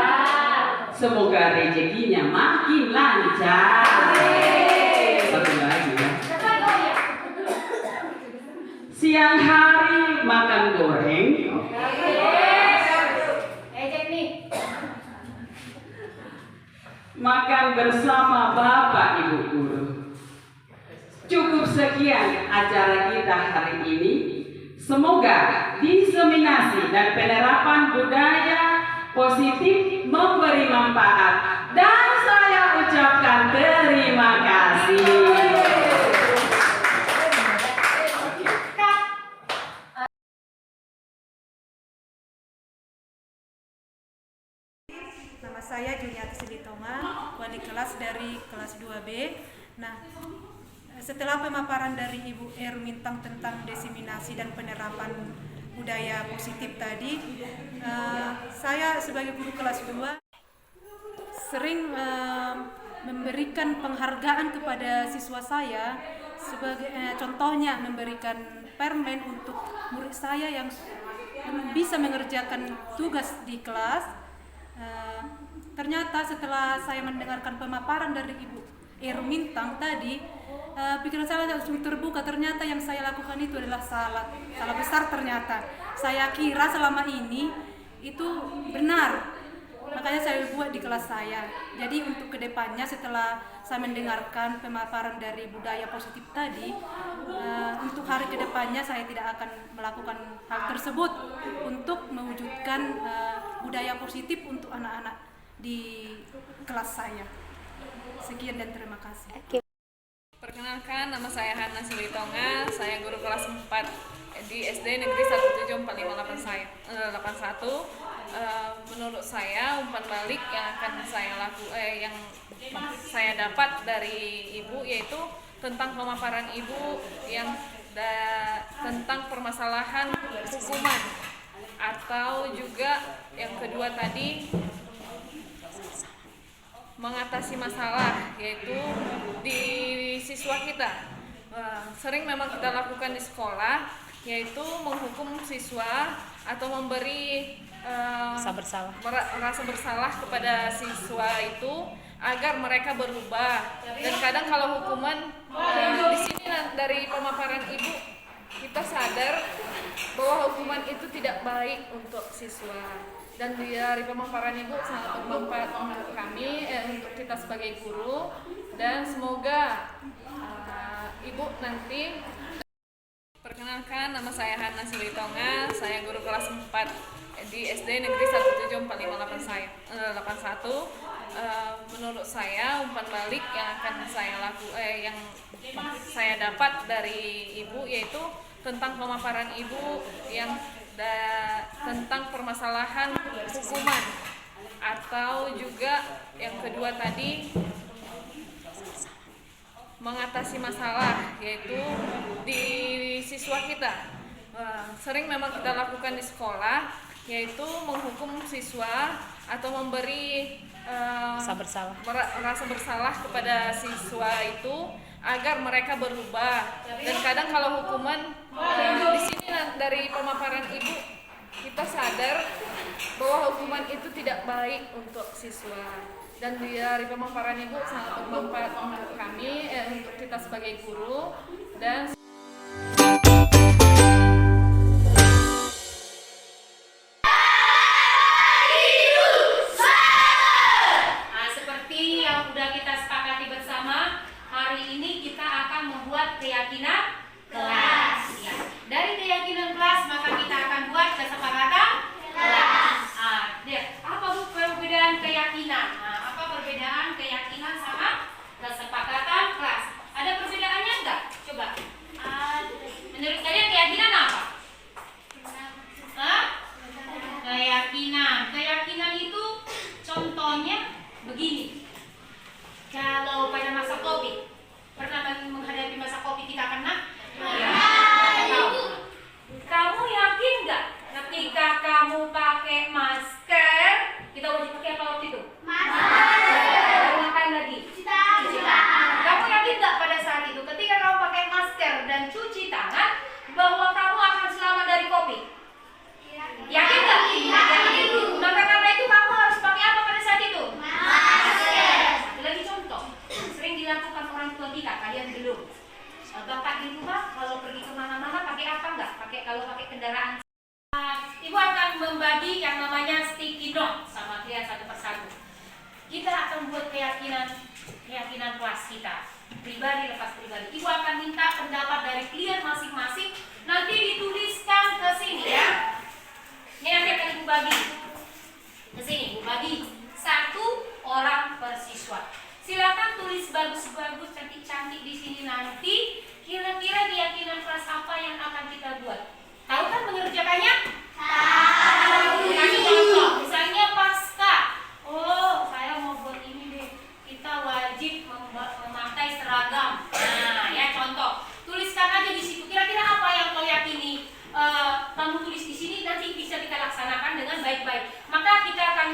semoga rezekinya makin lancar. Satu lagi ya. Siang hari makan goreng. Makan bersama Bapak Ibu guru. Cukup sekian acara kita hari ini. Semoga diseminasi dan penerapan budaya positif memberi manfaat. Dan saya ucapkan terima kasih. Nama saya Juniati Silitonga, wali kelas dari kelas 2B. Nah, setelah pemaparan dari Ibu Ermintang tentang diseminasi dan penerapan budaya positif tadi, saya sebagai guru kelas 2 sering memberikan penghargaan kepada siswa saya, sebagai contohnya memberikan permen untuk murid saya yang bisa mengerjakan tugas di kelas. Ternyata setelah saya mendengarkan pemaparan dari Ibu Ermintang tadi, pikiran saya langsung terbuka. Ternyata yang saya lakukan itu adalah salah besar. Ternyata saya kira selama ini itu benar, makanya saya buat di kelas saya. Jadi untuk kedepannya setelah saya mendengarkan pemaparan dari budaya positif tadi, untuk hari kedepannya saya tidak akan melakukan hal tersebut untuk mewujudkan budaya positif untuk anak-anak di kelas saya. Sekian dan terima kasih. Perkenalkan, nama saya Hana Silitonga, saya guru kelas 4 di SD Negeri 1745881. Menurut saya umpan balik yang akan yang saya dapat dari Ibu yaitu tentang pemaparan Ibu yang tentang permasalahan hukuman, atau juga yang kedua tadi mengatasi masalah, yaitu di siswa kita. Sering memang kita lakukan di sekolah, yaitu menghukum siswa atau memberi rasa bersalah kepada siswa itu agar mereka berubah. Dan kadang kalau hukuman di sini dari pemaparan Ibu kita sadar bahwa hukuman itu tidak baik untuk siswa. Dan dari pemaparan Ibu sangat bermanfaat untuk kami, untuk kita sebagai guru, dan semoga Ibu nanti. Perkenalkan, nama saya Hana Silitonga, saya guru kelas 4 di SD Negeri 1745881. Menurut saya umpan balik yang akan saya dapat dari Ibu yaitu tentang pemaparan Ibu yang tentang permasalahan hukuman, atau juga yang kedua tadi mengatasi masalah, yaitu di siswa kita. Sering memang kita lakukan di sekolah, yaitu menghukum siswa atau memberi rasa bersalah kepada siswa itu agar mereka berubah. Dan kadang kalau hukuman di sini dari pemaparan Ibu kita sadar bahwa hukuman itu tidak baik untuk siswa. Dan dari pemaparan Ibu sangat bermanfaat untuk kami, untuk kita sebagai guru. Dan seperti yang sudah kita sepakati bersama, hari ini kita akan membuat keyakinan kelas. Ya. Dari keyakinan kelas maka kita akan buat kesepakatan kelas. Apa perbedaan keyakinan? Apa perbedaan keyakinan sama kesepakatan kelas? Ada perbedaannya enggak? Coba. Menurut kalian keyakinan apa? Keyakinan itu contohnya begini. Kalau pada masa Covid, pernah menghadapi masa Covid kita kena? Kamu yakin nggak ketika kamu pakai masker, kita wajib pakai apa waktu itu? Masker. Ngapain lagi? Cuci tangan. Kamu yakin nggak pada saat itu ketika kamu pakai masker dan cuci tangan bahwa kamu akan selamat dari Covid? berbagi yang namanya sticky note sama kalian satu persatu. Kita akan buat keyakinan kelas kita, pribadi lepas pribadi. Ibu akan minta pendapat dari kalian masing-masing, nanti dituliskan ke sini ya. Ini nanti akan ibu bagi ke sini, ibu bagi 1 orang per siswa. Silakan tulis bagus-bagus, cantik-cantik di sini nanti. Kira-kira keyakinan kelas apa yang akan kita buat? Tahu kan mengerjakannya? Tahu. Kasih contoh, misalnya pasca. Oh, saya mau buat ini deh. Kita wajib memakai seragam. Nah, ya contoh. Tuliskan aja di situ. Kira-kira apa yang kau yakini? Kamu tulis di sini nanti bisa kita laksanakan dengan baik-baik. Maka kita akan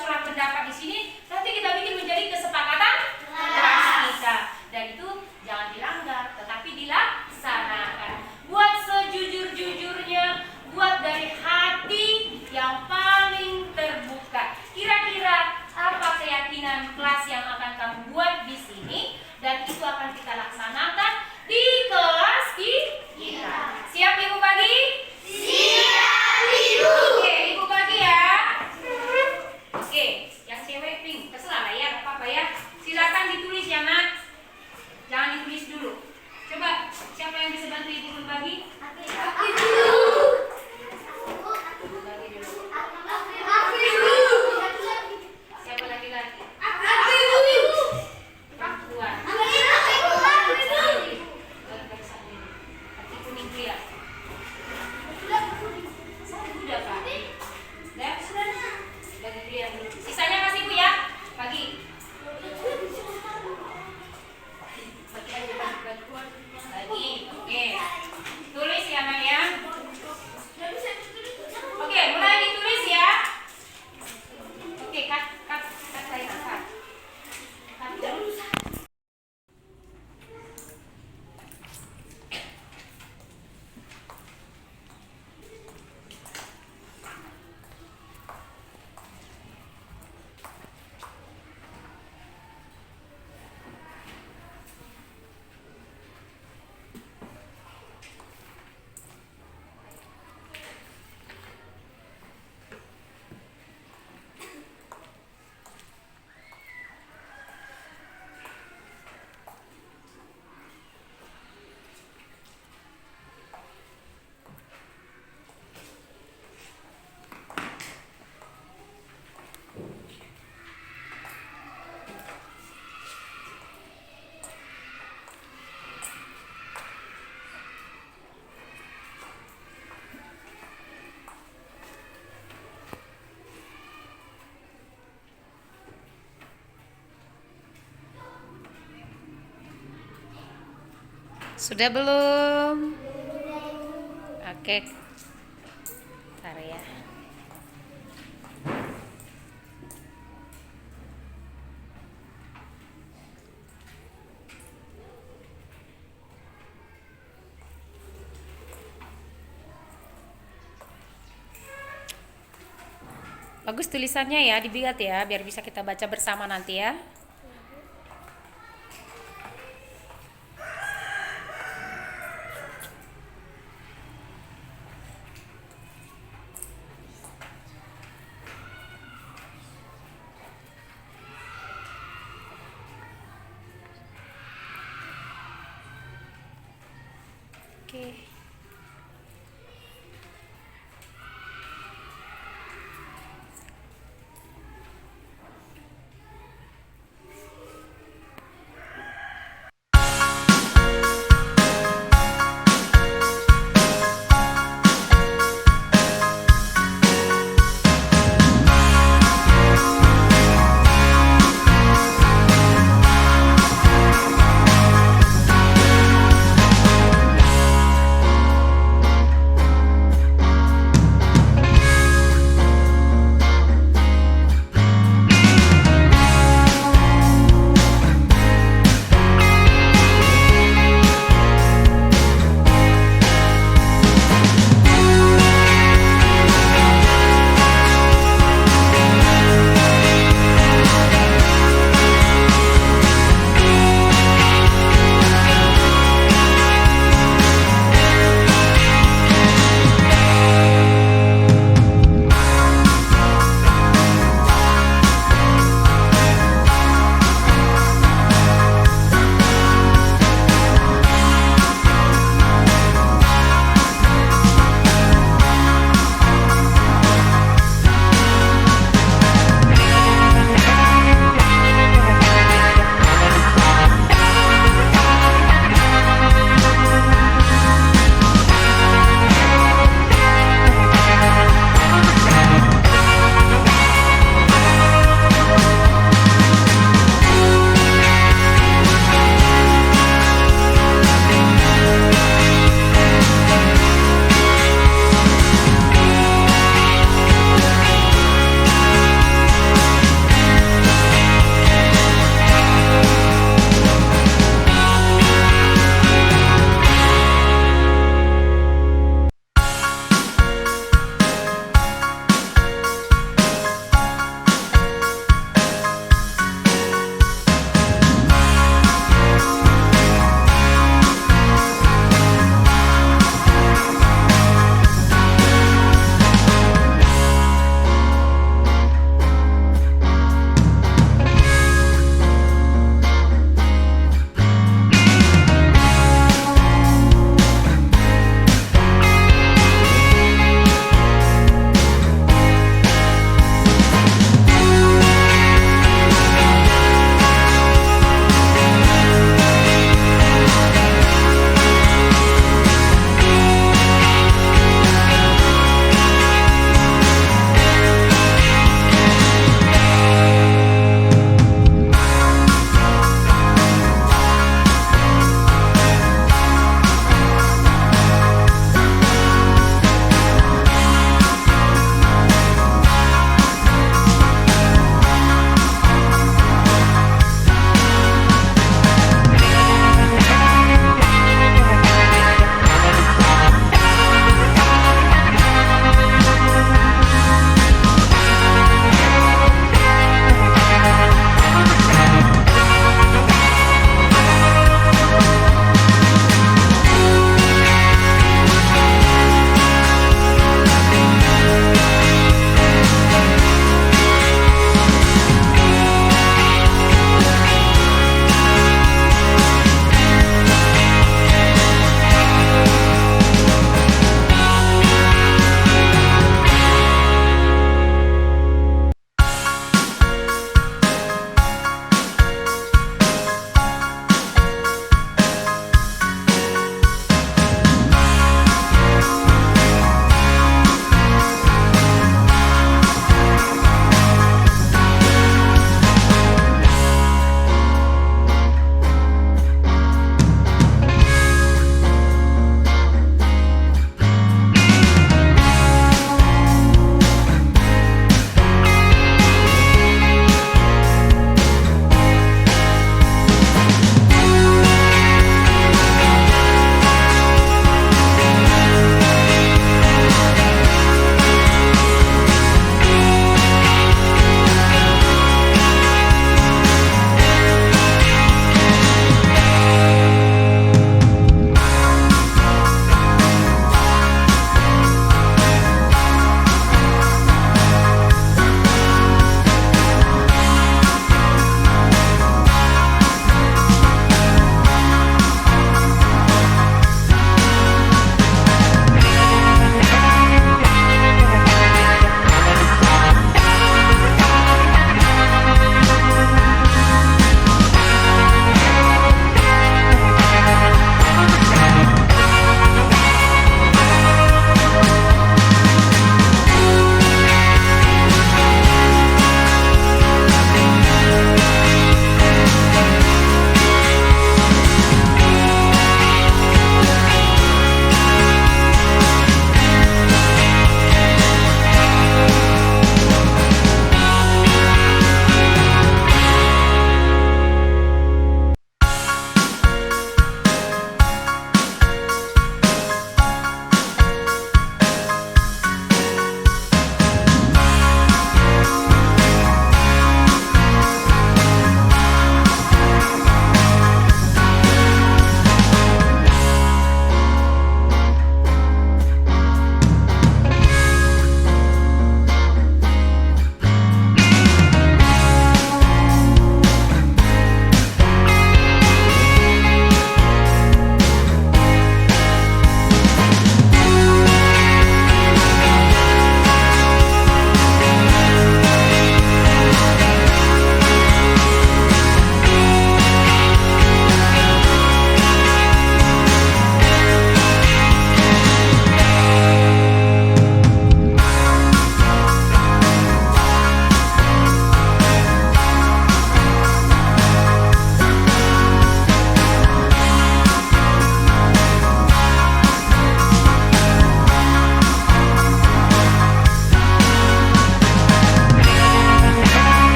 curah pendapat di sini. Nanti kita bikin menjadi kesepakatan kelas kita. Dan itu jangan dilanggar, tetapi dilaksanakan. Buat sejujur-jujurnya, buat dari hati yang paling terbuka. Kira-kira apa keyakinan kelas yang akan kamu buat di sini, dan itu akan kita laksanakan di kelas kita. Siap Ibu bagi? Siap Ibu. Oke, Ibu bagi ya. Oke, yang cewek pink, terserah lah ya, gak apa-apa ya. Silakan ditulis ya nak. Jangan ditulis dulu. Coba siapa yang bisa bantu Ibu berbagi? Bagi dulu. Siapa laki-laki? Perempuan. Hati kuning pria. Sudah Pak. Sudah. Bagi pria dulu. Sisanya kasih Bu ya. Bagi. Bagi. Oke. Tulis ya nak ya. Oke, mulai ditulis ya. Oke, cut saya cut. Sudah belum? Oke. Bentar ya. Bagus tulisannya ya, dibigat ya, biar bisa kita baca bersama nanti ya. Oke.